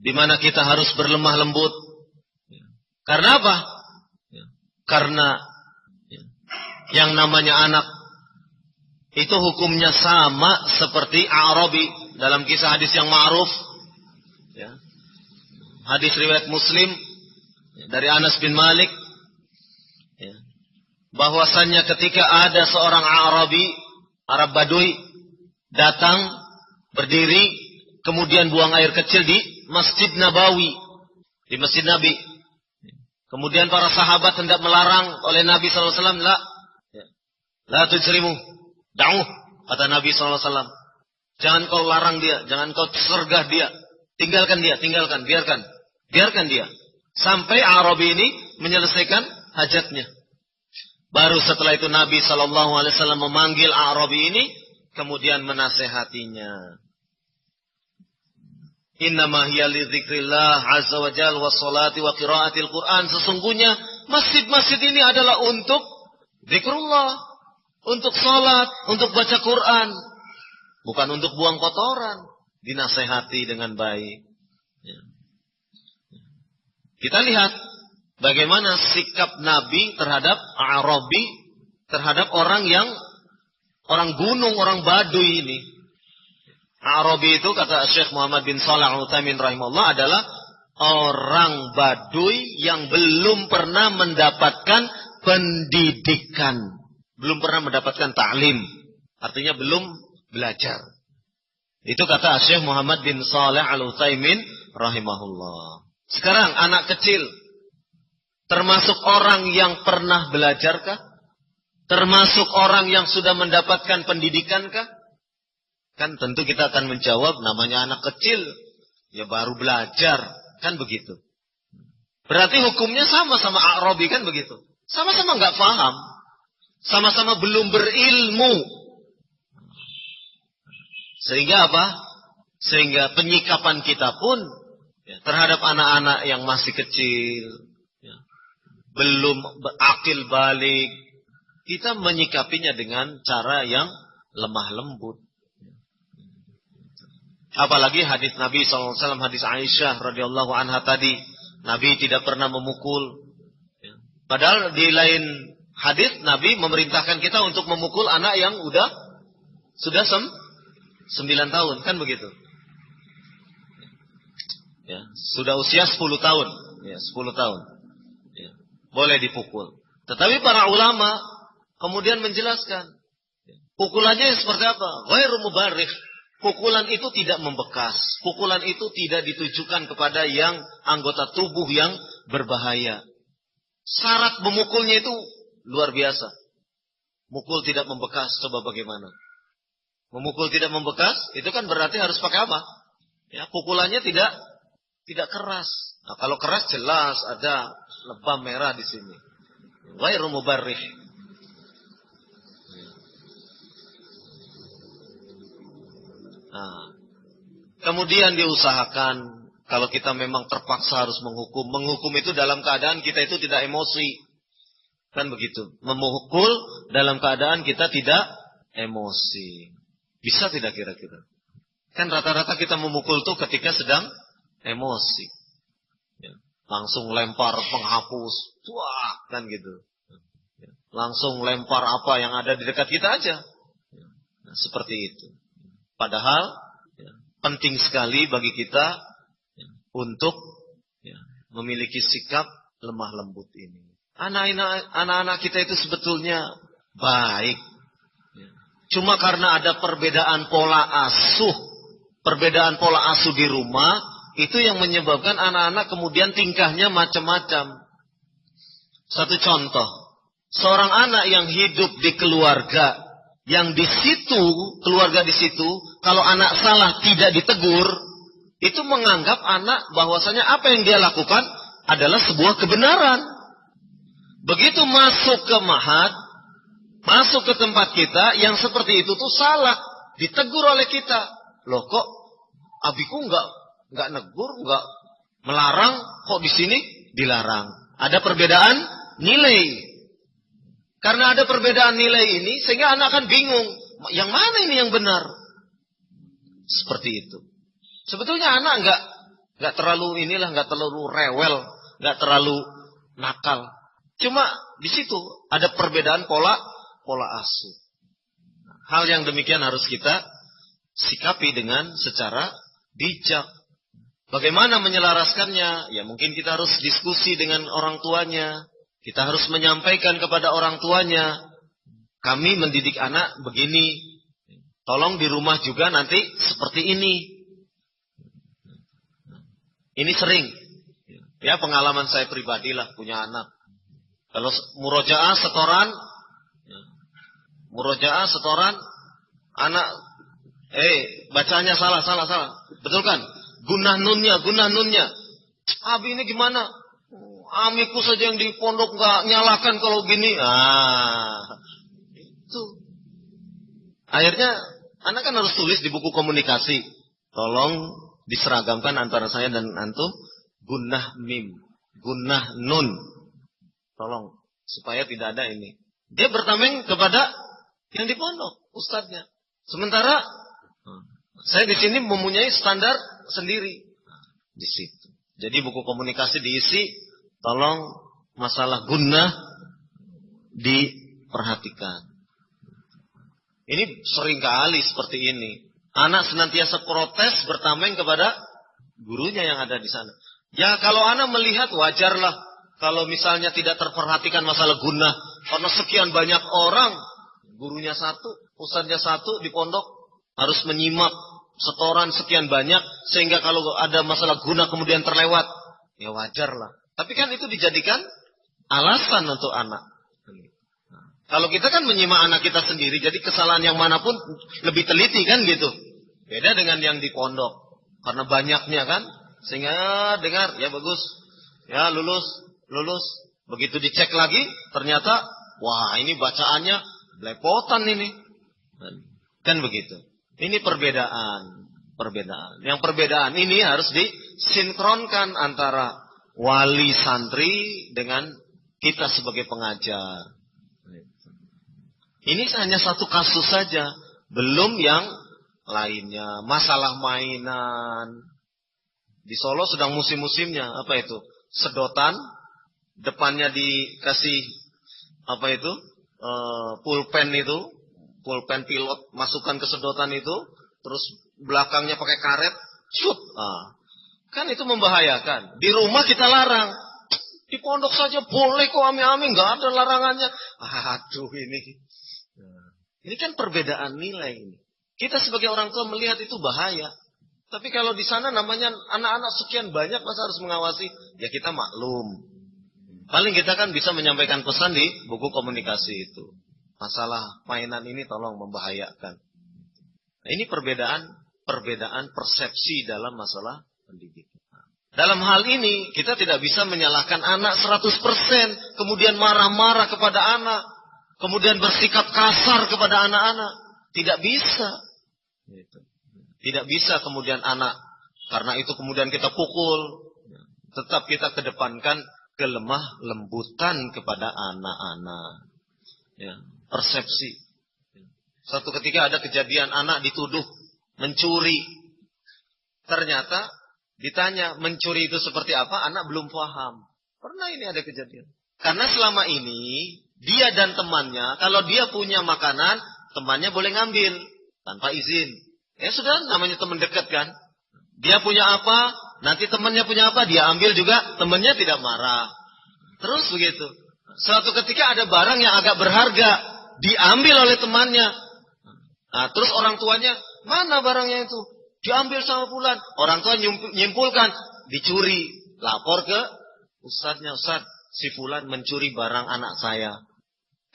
di mana kita harus berlemah lembut. Karena apa? Karena yang namanya anak itu hukumnya sama seperti A'rabi dalam kisah hadis yang ma'ruf, ya. Hadis riwayat Muslim dari Anas bin Malik, ya, bahwasannya ketika ada seorang A'rabi, Arab Badui, datang berdiri kemudian buang air kecil di Masjid Nabawi, di Masjid Nabi. Kemudian para sahabat hendak melarang oleh Nabi sallallahu alaihi wasallam, la tujrimu, da'uh, kata Nabi sallallahu alaihi wasallam. Jangan kau larang dia, jangan kau sergah dia. Tinggalkan dia, biarkan dia. Sampai Arabi ini menyelesaikan hajatnya. Baru setelah itu Nabi sallallahu alaihi wasallam memanggil Arabi ini, kemudian menasehatinya. Innama hiya li dzikrillah azza wa jalla was salati wa qiraatil Qur'an. Sesungguhnya masjid-masjid ini adalah untuk zikrullah, untuk salat, untuk baca Quran, bukan untuk buang kotoran. Dinasehati dengan baik. Ya. Kita lihat bagaimana sikap Nabi terhadap Arabi, terhadap orang gunung, orang Baduy ini. Arabi itu kata Syekh Muhammad bin Shalih Al-Utsaimin rahimahullah adalah orang Baduy yang belum pernah mendapatkan pendidikan, belum pernah mendapatkan ta'lim, artinya belum belajar. Itu kata Syekh Muhammad bin Shalih Al-Utsaimin rahimahullah. Sekarang anak kecil termasuk orang yang pernah belajarkah? Termasuk orang yang sudah mendapatkan pendidikankah? Kan tentu kita akan menjawab, namanya anak kecil, ya baru belajar, kan begitu. Berarti hukumnya sama-sama A'rabi, kan begitu. Sama-sama nggak paham, sama-sama belum berilmu. Sehingga apa? Sehingga penyikapan kita pun ya, terhadap anak-anak yang masih kecil, ya, belum akil balik, kita menyikapinya dengan cara yang lemah lembut. Apalagi hadis Nabi SAW, hadis Aisyah radhiyallahu anha tadi, Nabi tidak pernah memukul. Padahal di lain hadis Nabi memerintahkan kita untuk memukul anak yang sudah 9 tahun, kan begitu? Ya, sudah usia 10 tahun, ya 10 tahun, ya, boleh dipukul. Tetapi para ulama kemudian menjelaskan, pukulannya seperti apa? Ghairu mubarrih. Pukulan itu tidak membekas. Pukulan itu tidak ditujukan kepada yang anggota tubuh yang berbahaya. Syarat memukulnya itu luar biasa. Mukul tidak membekas, coba bagaimana? Memukul tidak membekas, itu kan berarti harus pakai apa? Ya, pukulannya tidak keras. Nah, kalau keras jelas ada lebam merah di sini. Ghairu mubarrih. Nah, kemudian diusahakan kalau kita memang terpaksa harus menghukum itu dalam keadaan kita itu tidak emosi, kan begitu? Memukul dalam keadaan kita tidak emosi, bisa tidak kira-kira? Kan rata-rata kita memukul tuh ketika sedang emosi, ya, langsung lempar penghapus, wah, kan gitu, ya, langsung lempar apa yang ada di dekat kita aja, ya, nah, seperti itu. Padahal ya, penting sekali bagi kita ya, untuk ya, memiliki sikap lemah lembut ini. Anak-anak kita itu sebetulnya baik. Ya. Cuma karena ada perbedaan pola asuh di rumah, itu yang menyebabkan anak-anak kemudian tingkahnya macam-macam. Satu contoh, seorang anak yang hidup di keluarga, yang di situ, keluarga di situ, kalau anak salah tidak ditegur, itu menganggap anak bahwasanya apa yang dia lakukan adalah sebuah kebenaran. Begitu masuk ke mahat, masuk ke tempat kita, yang seperti itu tuh salah, ditegur oleh kita. Loh kok abiku nggak negur, nggak melarang, kok di sini dilarang? Ada perbedaan nilai. Karena ada perbedaan nilai ini, sehingga anak akan bingung. Yang mana ini yang benar? Seperti itu. Sebetulnya anak nggak terlalu nggak terlalu rewel, nggak terlalu nakal. Cuma di situ ada perbedaan pola pola asuh. Hal yang demikian harus kita sikapi dengan secara bijak. Bagaimana menyelaraskannya? Ya mungkin kita harus diskusi dengan orang tuanya. Kita harus menyampaikan kepada orang tuanya, kami mendidik anak begini. Tolong di rumah juga nanti seperti ini. Ini sering. Ya pengalaman saya pribadilah punya anak. Kalau murojaah setoran, anak, bacanya salah. Betul kan? Gunah nunnya. Abi ini gimana? Amiku saja yang di pondok nggak nyalakan kalau gini. Itu. Akhirnya anak kan harus tulis di buku komunikasi. Tolong diseragamkan antara saya dan antum. Gunnah mim, gunnah nun. Tolong supaya tidak ada ini. Dia bertameng kepada yang di pondok, ustadznya. Sementara saya di sini mempunyai standar sendiri di situ. Jadi buku komunikasi diisi, tolong masalah gunnah diperhatikan. Ini sering kali seperti ini. Anak senantiasa protes bertameng kepada gurunya yang ada di sana. Ya kalau anak melihat wajarlah kalau misalnya tidak terperhatikan masalah gunnah. Karena sekian banyak orang, gurunya satu, ustadznya satu di pondok harus menyimak setoran sekian banyak. Sehingga kalau ada masalah gunnah kemudian terlewat, ya wajarlah. Tapi kan itu dijadikan alasan untuk anak. Kalau kita kan menyimak anak kita sendiri, jadi kesalahan yang manapun lebih teliti kan gitu. Beda dengan yang di pondok. Karena banyaknya kan. Sehingga dengar, ya bagus, ya lulus. Begitu dicek lagi, ternyata, wah ini bacaannya belepotan ini. Kan begitu. Ini perbedaan. Yang perbedaan ini harus disinkronkan antara wali santri dengan kita sebagai pengajar. Ini hanya satu kasus saja, belum yang lainnya. Masalah mainan. Di Solo sedang musim-musimnya, apa itu? Sedotan, depannya dikasih pulpen pilot, masukkan ke sedotan itu, terus belakangnya pakai karet, shoot. Kan itu membahayakan. Di rumah kita larang. Di pondok saja boleh kok ami-ami, nggak ada larangannya. Aduh ini kan perbedaan nilai ini. Kita sebagai orang tua melihat itu bahaya. Tapi kalau di sana namanya anak-anak sekian banyak masa harus mengawasi, ya kita maklum. Paling kita kan bisa menyampaikan pesan di buku komunikasi itu. Masalah mainan ini tolong membahayakan. Nah, ini perbedaan persepsi dalam masalah pendidikan. Dalam hal ini kita tidak bisa menyalahkan anak 100%, kemudian marah-marah kepada anak, kemudian bersikap kasar kepada anak-anak. Tidak bisa. Tidak bisa kemudian anak, karena itu kemudian kita pukul. Tetap kita kedepankan kelemah lembutan kepada anak-anak. Ya, persepsi. Suatu ketika ada kejadian anak dituduh mencuri. Ternyata ditanya mencuri itu seperti apa, anak belum paham. Pernah ini ada kejadian. Karena selama ini dia dan temannya, kalau dia punya makanan, temannya boleh ngambil tanpa izin. Ya sudah, namanya teman dekat kan. Dia punya apa, nanti temannya punya apa, dia ambil juga, temannya tidak marah. Terus begitu. Suatu ketika ada barang yang agak berharga, diambil oleh temannya. Nah, terus orang tuanya, mana barangnya itu? Diambil sama fulan. Orang tua nyimpulkan, dicuri. Lapor ke ustadznya, ustadz, si fulan mencuri barang anak saya.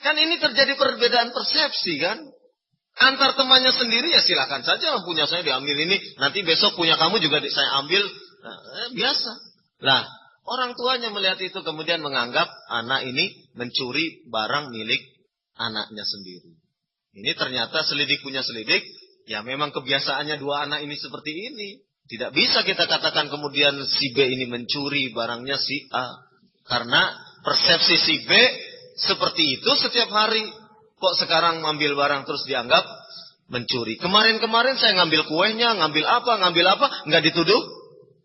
Kan ini terjadi perbedaan persepsi kan. Antar temannya sendiri ya silakan saja, punya saya diambil ini, nanti besok punya kamu juga saya ambil. Biasa. Lah, orang tuanya melihat itu kemudian menganggap anak ini mencuri barang milik anaknya sendiri. Ini ternyata selidik punya selidik, ya memang kebiasaannya dua anak ini seperti ini. Tidak bisa kita katakan kemudian si B ini mencuri barangnya si A. Karena persepsi si B seperti itu setiap hari. Kok sekarang ngambil barang terus dianggap mencuri. Kemarin-kemarin saya ngambil kuenya, ngambil apa, nggak dituduh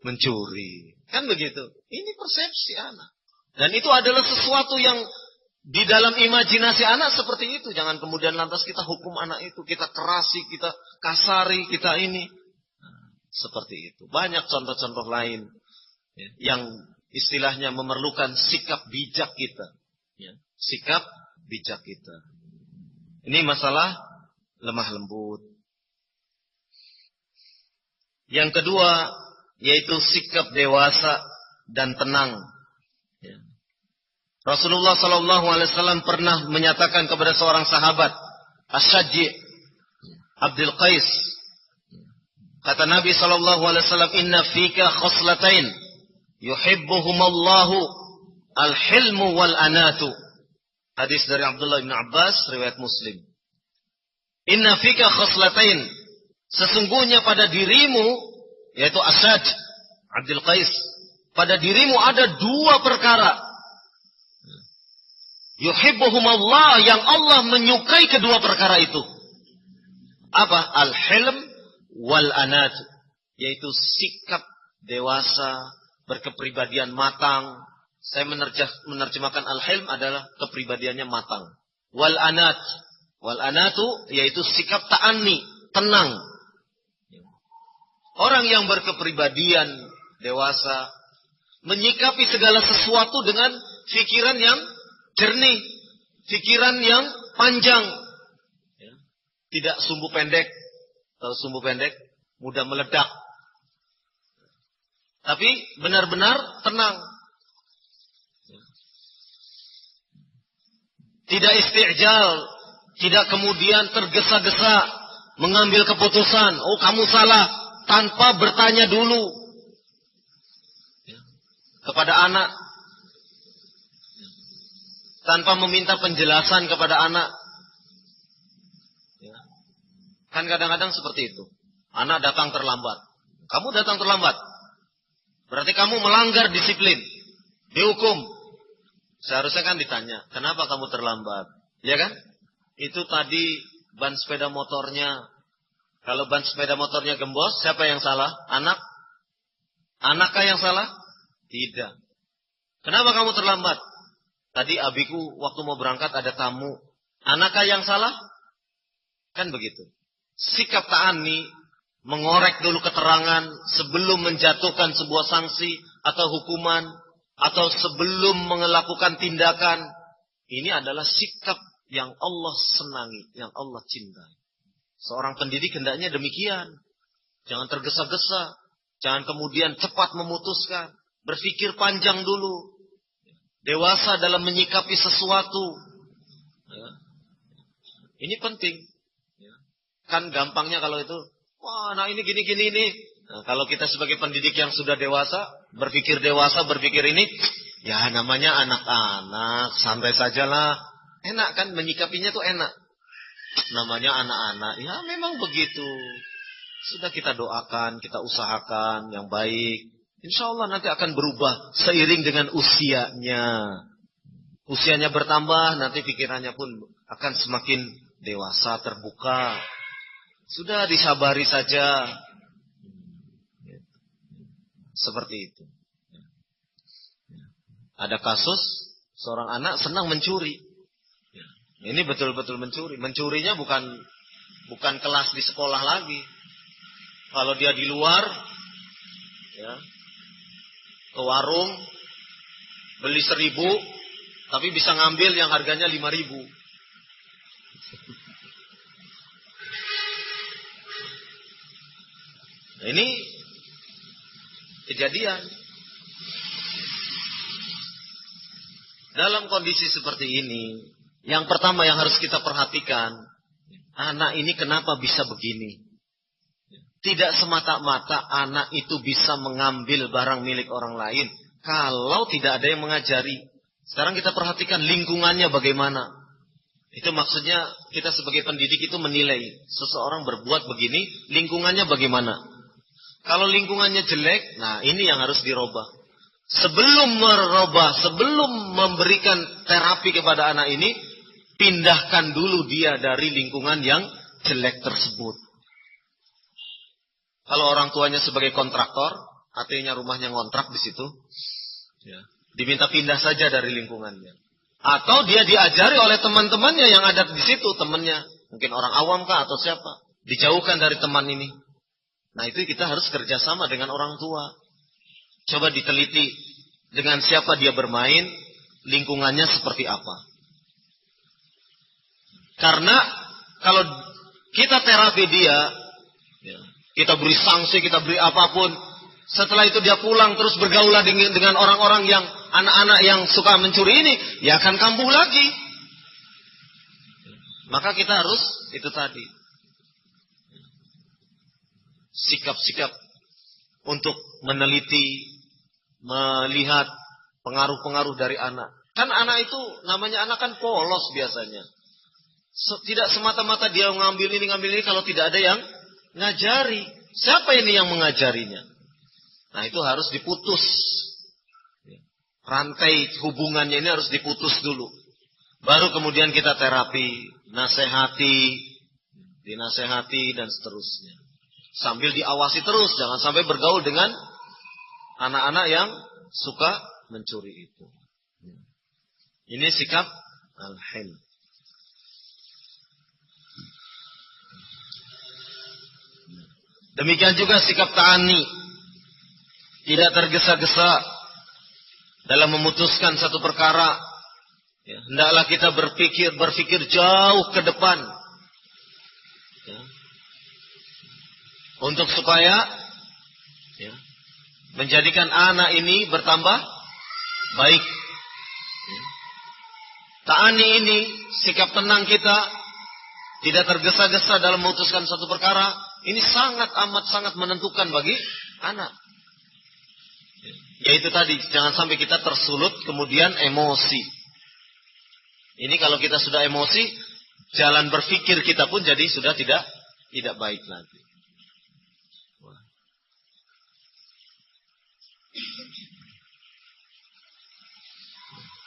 mencuri. Kan begitu. Ini persepsi anak. Dan itu adalah sesuatu yang Di dalam imajinasi anak seperti itu. Jangan kemudian lantas kita hukum anak itu. Kita kerasi, kita kasari, kita ini. Seperti itu. Banyak contoh-contoh lain. Yang istilahnya memerlukan sikap bijak kita. Sikap bijak kita. Ini masalah lemah lembut. Yang kedua, yaitu sikap dewasa dan tenang. Rasulullah SAW pernah menyatakan kepada seorang sahabat, Asy-Syajji' Abdul Qais. Kata Nabi SAW, Inna fika khoslatain yuhibbuhumallahu al-hilmu wal-anatu. Hadis dari Abdullah bin Abbas, riwayat Muslim. Inna fika khoslatain. Sesungguhnya pada dirimu, yaitu Asy-Syajji' Abdul Qais, pada dirimu ada dua perkara. Yuhibbuhumallah, yang Allah menyukai kedua perkara itu. Apa? Al-hilm wal-anat, yaitu sikap dewasa, berkepribadian matang. Saya menerjemahkan al-hilm adalah kepribadiannya matang. Wal-anat, wal-anatu yaitu sikap ta'anni, tenang. Orang yang berkepribadian dewasa menyikapi segala sesuatu dengan pikiran yang jernih, pikiran yang panjang, tidak sumbu pendek. Tahu sumbu pendek? Mudah meledak. Tapi benar-benar tenang. Tidak isti'jal, tidak kemudian tergesa-gesa mengambil keputusan. Oh, kamu salah, tanpa bertanya dulu kepada anak. Tanpa meminta penjelasan kepada anak. Kan kadang-kadang seperti itu. Anak datang terlambat. Kamu datang terlambat. Berarti kamu melanggar disiplin. Dihukum. Seharusnya kan ditanya, kenapa kamu terlambat? Ya kan? Itu tadi ban sepeda motornya. Kalau ban sepeda motornya gembos, siapa yang salah? Anak? Anakkah yang salah? Tidak. Kenapa kamu terlambat? Tadi abiku waktu mau berangkat ada tamu. Anakkah yang salah? Kan begitu. Sikap ta'ani, mengorek dulu keterangan sebelum menjatuhkan sebuah sanksi atau hukuman, atau sebelum melakukan tindakan. Ini adalah sikap yang Allah senangi, yang Allah cintai. Seorang pendidik hendaknya demikian. Jangan tergesa-gesa. Jangan kemudian cepat memutuskan. Berpikir panjang dulu. Dewasa dalam menyikapi sesuatu. Ini penting. Kan gampangnya kalau itu, wah anak ini gini-gini ini. Nah, kalau kita sebagai pendidik yang sudah dewasa, berpikir ini, ya namanya anak-anak, santai sajalah. Enak kan, menyikapinya tuh enak. Namanya anak-anak, ya memang begitu. Sudah kita doakan, kita usahakan yang baik. Insya Allah nanti akan berubah seiring dengan usianya. Usianya bertambah, nanti pikirannya pun akan semakin dewasa, terbuka. Sudah disabari saja. Seperti itu. Ada kasus, seorang anak senang mencuri. Ini betul-betul mencuri. Mencurinya bukan kelas di sekolah lagi. Kalau dia di luar, ya, ke warung, beli 1.000, tapi bisa ngambil yang harganya 5.000. Nah, ini kejadian. Dalam kondisi seperti ini, yang pertama yang harus kita perhatikan, anak ini kenapa bisa begini? Tidak semata-mata anak itu bisa mengambil barang milik orang lain kalau tidak ada yang mengajari. Sekarang kita perhatikan lingkungannya bagaimana. Itu maksudnya kita sebagai pendidik itu menilai seseorang berbuat begini, lingkungannya bagaimana. Kalau lingkungannya jelek, nah ini yang harus dirubah. Sebelum merubah, sebelum memberikan terapi kepada anak ini, pindahkan dulu dia dari lingkungan yang jelek tersebut. Kalau orang tuanya sebagai kontraktor, artinya rumahnya ngontrak di situ, ya, diminta pindah saja dari lingkungannya. Atau dia diajari oleh teman-temannya yang ada di situ, temannya. Mungkin orang awam kah atau siapa. Dijauhkan dari teman ini. Nah itu kita harus kerjasama dengan orang tua. Coba diteliti dengan siapa dia bermain, lingkungannya seperti apa. Karena kalau kita terapi dia, kita beri sanksi, kita beri apapun, setelah itu dia pulang terus bergaulah dengan orang-orang yang anak-anak yang suka mencuri ini, ya akan kambuh lagi. Maka kita harus itu tadi, sikap-sikap untuk meneliti, melihat pengaruh-pengaruh dari anak. Kan anak itu, namanya anak kan polos biasanya. Tidak semata-mata dia ngambil ini kalau tidak ada yang ngajari. Siapa ini yang mengajarinya? Nah itu harus diputus. Rantai hubungannya ini harus diputus dulu. Baru kemudian kita terapi, dinasehati dan seterusnya. Sambil diawasi terus, jangan sampai bergaul dengan anak-anak yang suka mencuri itu. Ini sikap al-hilm. Demikian juga sikap ta'ani. Tidak tergesa-gesa dalam memutuskan satu perkara. Ya, hendaklah kita berpikir jauh ke depan. Ya. Untuk supaya menjadikan anak ini bertambah baik. Ya. Ta'ani ini, sikap tenang kita, tidak tergesa-gesa dalam memutuskan satu perkara, ini sangat menentukan bagi anak. Yaitu tadi, jangan sampai kita tersulut kemudian emosi. Ini kalau kita sudah emosi, jalan berpikir kita pun jadi sudah tidak baik lagi.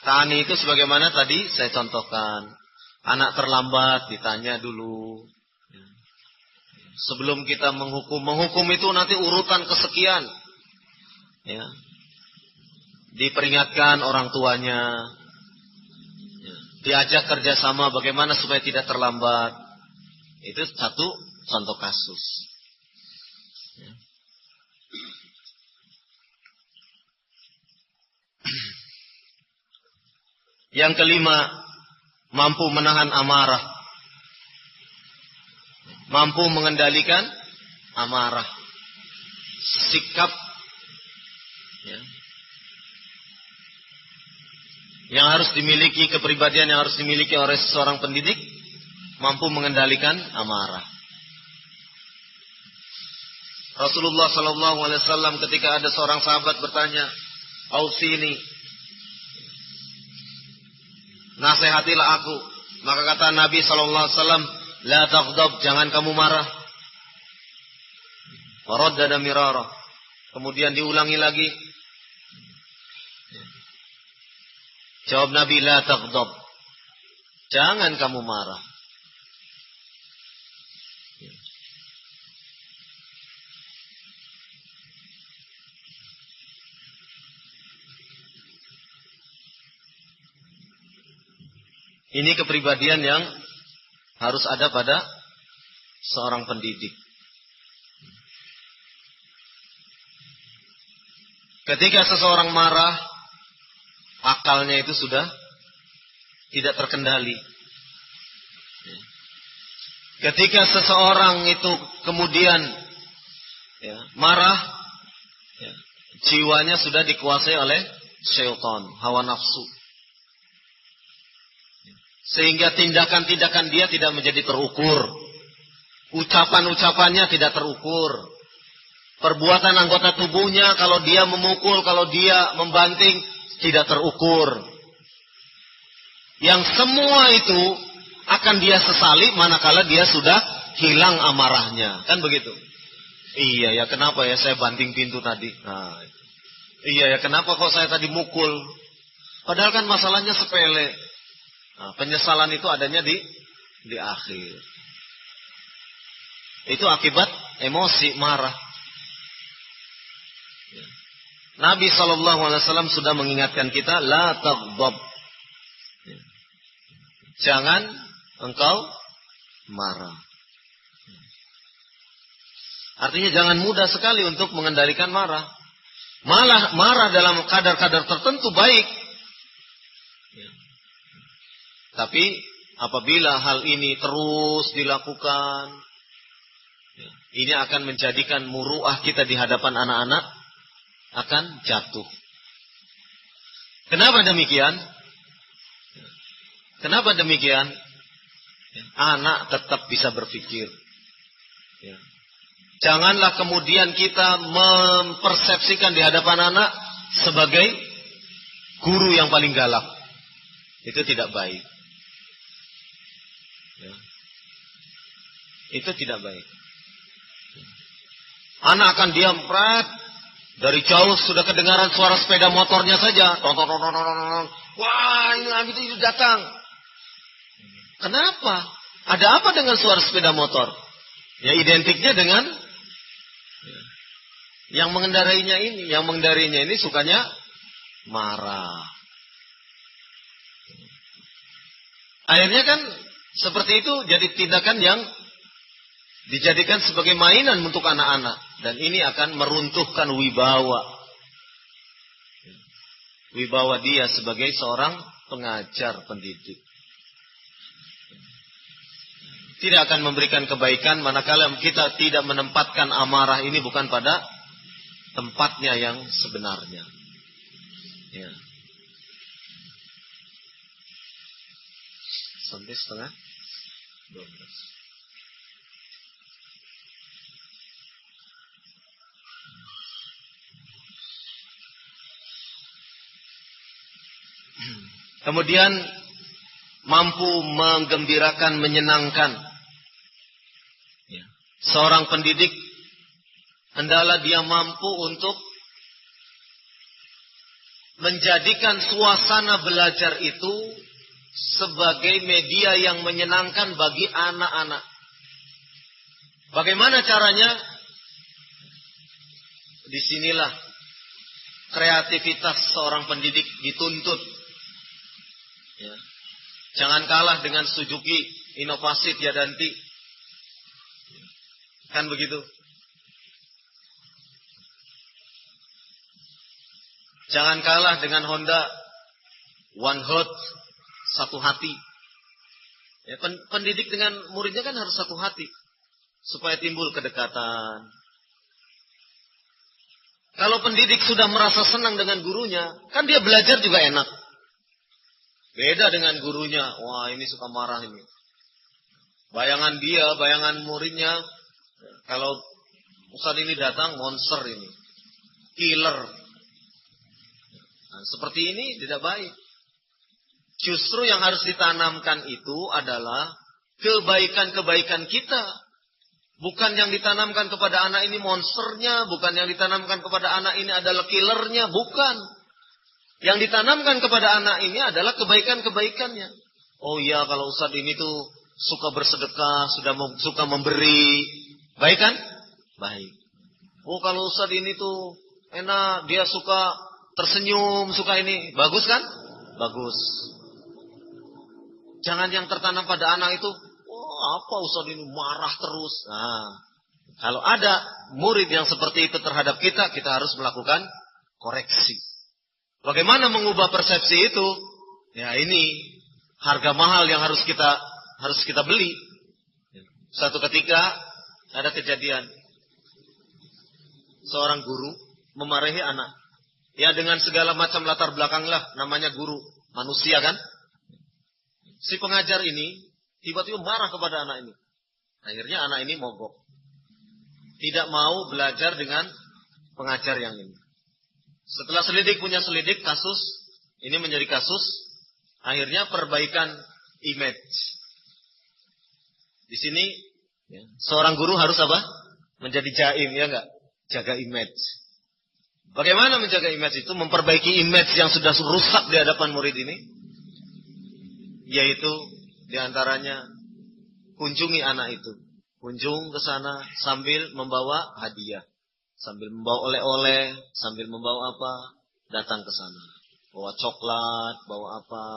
Ta'ani itu sebagaimana tadi saya contohkan. Anak terlambat, ditanya dulu. Sebelum kita menghukum itu nanti urutan kesekian. Ya. Diperingatkan orang tuanya, diajak kerjasama bagaimana supaya tidak terlambat. Itu satu contoh kasus. Yang kelima, mampu menahan amarah, mampu mengendalikan amarah, sikap yang harus dimiliki, kepribadian yang harus dimiliki oleh seorang pendidik, mampu mengendalikan amarah. Rasulullah SAW ketika ada seorang sahabat bertanya, "Ausini, nasihatilah aku." Maka kata Nabi SAW, "La taghdab, jangan kamu marah." Waraddada mirara. Kemudian diulangi lagi. Jawab Nabi, "La taghdab." Jangan kamu marah. Ini kepribadian yang harus ada pada seorang pendidik. Ketika seseorang marah, akalnya itu sudah tidak terkendali. Ketika seseorang itu kemudian marah, jiwanya sudah dikuasai oleh syaitan, hawa nafsu. Sehingga tindakan-tindakan dia tidak menjadi terukur. Ucapan-ucapannya tidak terukur. Perbuatan anggota tubuhnya, kalau dia memukul, kalau dia membanting, tidak terukur. Yang semua itu akan dia sesali manakala dia sudah hilang amarahnya. Kan begitu? Iya ya, kenapa ya saya banting pintu tadi? Nah, iya ya, kenapa kok saya tadi mukul? Padahal kan masalahnya sepele. Nah, penyesalan itu adanya di akhir. Itu akibat emosi, marah. Nabi SAW sudah mengingatkan kita, la taghdab. jangan engkau marah. Artinya jangan mudah sekali untuk mengendalikan marah. Malah marah dalam kadar-kadar tertentu baik. Tapi apabila hal ini terus dilakukan, ini akan menjadikan muruah kita di hadapan anak-anak akan jatuh. Kenapa demikian? Kenapa demikian? Anak tetap bisa berpikir. Janganlah kemudian kita mempersepsikan di hadapan anak sebagai guru yang paling galak. Itu tidak baik. Itu tidak baik. Anak akan diam, dari jauh sudah kedengaran suara sepeda motornya saja. Wah, ini lagi itu datang. Kenapa? Ada apa dengan suara sepeda motor? Ya, identiknya dengan yang mengendarainya ini. Yang mengendarainya ini sukanya marah. Akhirnya kan seperti itu jadi tindakan yang dijadikan sebagai mainan untuk anak-anak. Dan ini akan meruntuhkan wibawa. Wibawa dia sebagai seorang pengajar, pendidik. Tidak akan memberikan kebaikan manakala kita tidak menempatkan amarah ini bukan pada tempatnya yang sebenarnya. Ya. Sampai setengah 12. Kemudian mampu menggembirakan, menyenangkan. Seorang pendidik hendaklah dia mampu untuk menjadikan suasana belajar itu sebagai media yang menyenangkan bagi anak-anak. Bagaimana caranya? Disinilah kreativitas seorang pendidik dituntut. Ya. Jangan kalah dengan Suzuki, inovasi Tiadanti. Kan begitu. Jangan kalah dengan Honda, one heart, satu hati. Ya, pendidik dengan muridnya kan harus satu hati. Supaya timbul kedekatan. Kalau pendidik sudah merasa senang dengan gurunya, kan dia belajar juga enak. Beda dengan gurunya. Wah, ini suka marah ini. Bayangan dia, bayangan muridnya. Kalau ustadz ini datang, monster ini. Killer. Nah, seperti ini tidak baik. Justru yang harus ditanamkan itu adalah kebaikan-kebaikan kita. Bukan yang ditanamkan kepada anak ini monsternya. Bukan yang ditanamkan kepada anak ini adalah killernya. Bukan. Yang ditanamkan kepada anak ini adalah kebaikan-kebaikannya. Oh iya, kalau ustadz ini tuh suka bersedekah, suka memberi. Baik kan? Baik. Oh kalau ustadz ini tuh enak, dia suka tersenyum, suka ini. Bagus kan? Bagus. Jangan yang tertanam pada anak itu, oh apa ustadz ini marah terus. Nah, kalau ada murid yang seperti itu terhadap kita, kita harus melakukan koreksi. Bagaimana mengubah persepsi itu? Ya ini harga mahal yang harus kita beli. Suatu ketika ada kejadian seorang guru memarahi anak. Ya dengan segala macam latar belakang lah, namanya guru manusia kan. Si pengajar ini tiba-tiba marah kepada anak ini. Akhirnya anak ini mogok. Tidak mau belajar dengan pengajar yang ini. Setelah punya selidik kasus, ini menjadi kasus, akhirnya perbaikan image. Di sini ya, seorang guru harus apa? Menjadi jaim, ya enggak? Jaga image. Bagaimana menjaga image itu? Memperbaiki image yang sudah rusak di hadapan murid ini. Yaitu diantaranya kunjungi anak itu. Kunjung ke sana sambil membawa hadiah. Sambil membawa oleh-oleh, sambil membawa apa, datang ke sana. Bawa coklat, bawa apa.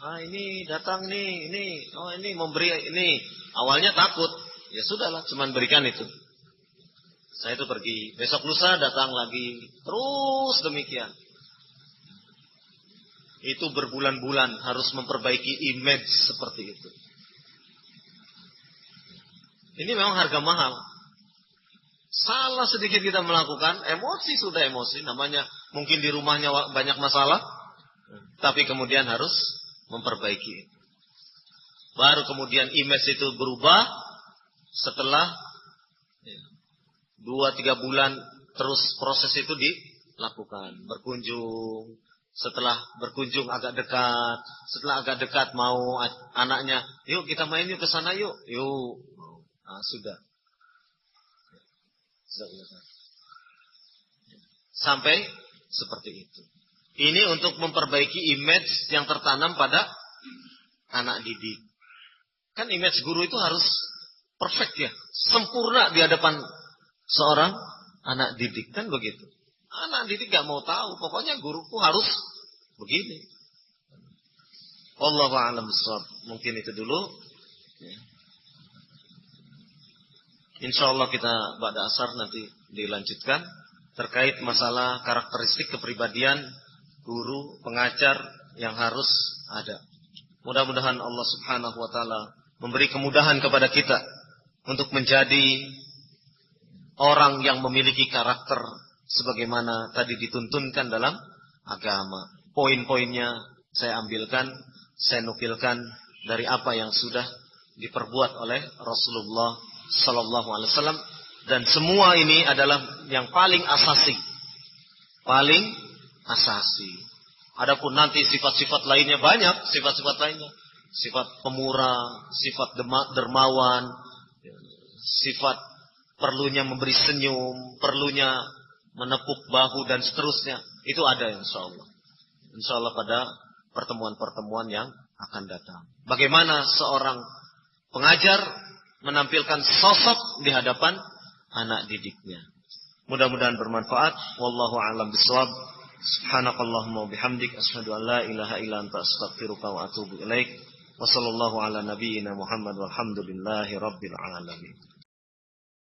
Ini datang nih, ini memberi ini. Awalnya takut, ya sudahlah, cuman berikan itu. Saya itu pergi, besok lusa datang lagi, terus demikian. Itu berbulan-bulan harus memperbaiki image seperti itu. Ini memang harga mahal. Salah sedikit kita melakukan, emosi sudah emosi. Namanya mungkin di rumahnya banyak masalah, tapi kemudian harus memperbaiki. Baru kemudian image itu berubah setelah 2-3 bulan terus proses itu dilakukan. Berkunjung, setelah berkunjung agak dekat, setelah agak dekat mau anaknya, yuk kita main yuk ke sana yuk. Yuk. Nah, sudah. Sampai seperti itu. Ini untuk memperbaiki image yang tertanam pada anak didik. Kan image guru itu harus perfect ya, sempurna di hadapan seorang anak didik, kan begitu. Anak didik gak mau tahu, pokoknya guruku harus begini. Wallahu a'lam bishawab. Mungkin itu dulu. Insyaallah kita pada asar nanti dilanjutkan terkait masalah karakteristik kepribadian guru, pengajar yang harus ada. Mudah-mudahan Allah Subhanahu wa taala memberi kemudahan kepada kita untuk menjadi orang yang memiliki karakter sebagaimana tadi dituntunkan dalam agama. Poin-poinnya saya ambilkan, saya nukilkan dari apa yang sudah diperbuat oleh Rasulullah sallallahu alaihi wasallam, dan semua ini adalah yang paling asasi. Paling asasi. Adapun nanti sifat-sifat lainnya banyak, sifat-sifat lainnya. Sifat pemurah, sifat dermawan, sifat perlunya memberi senyum, perlunya menepuk bahu dan seterusnya. Itu ada insyaallah. Insyaallah pada pertemuan-pertemuan yang akan datang. Bagaimana seorang pengajar menampilkan sosok di hadapan anak didiknya. Mudah-mudahan bermanfaat. Wallahu a'lam bishawab. Subhanakallahumma wabihamdik asyhadu an la ilaha illa anta astaghfiruka wa atubu ilaik. Wa sallallahu ala nabiyyina Muhammad walhamdulillahi rabbil alamin.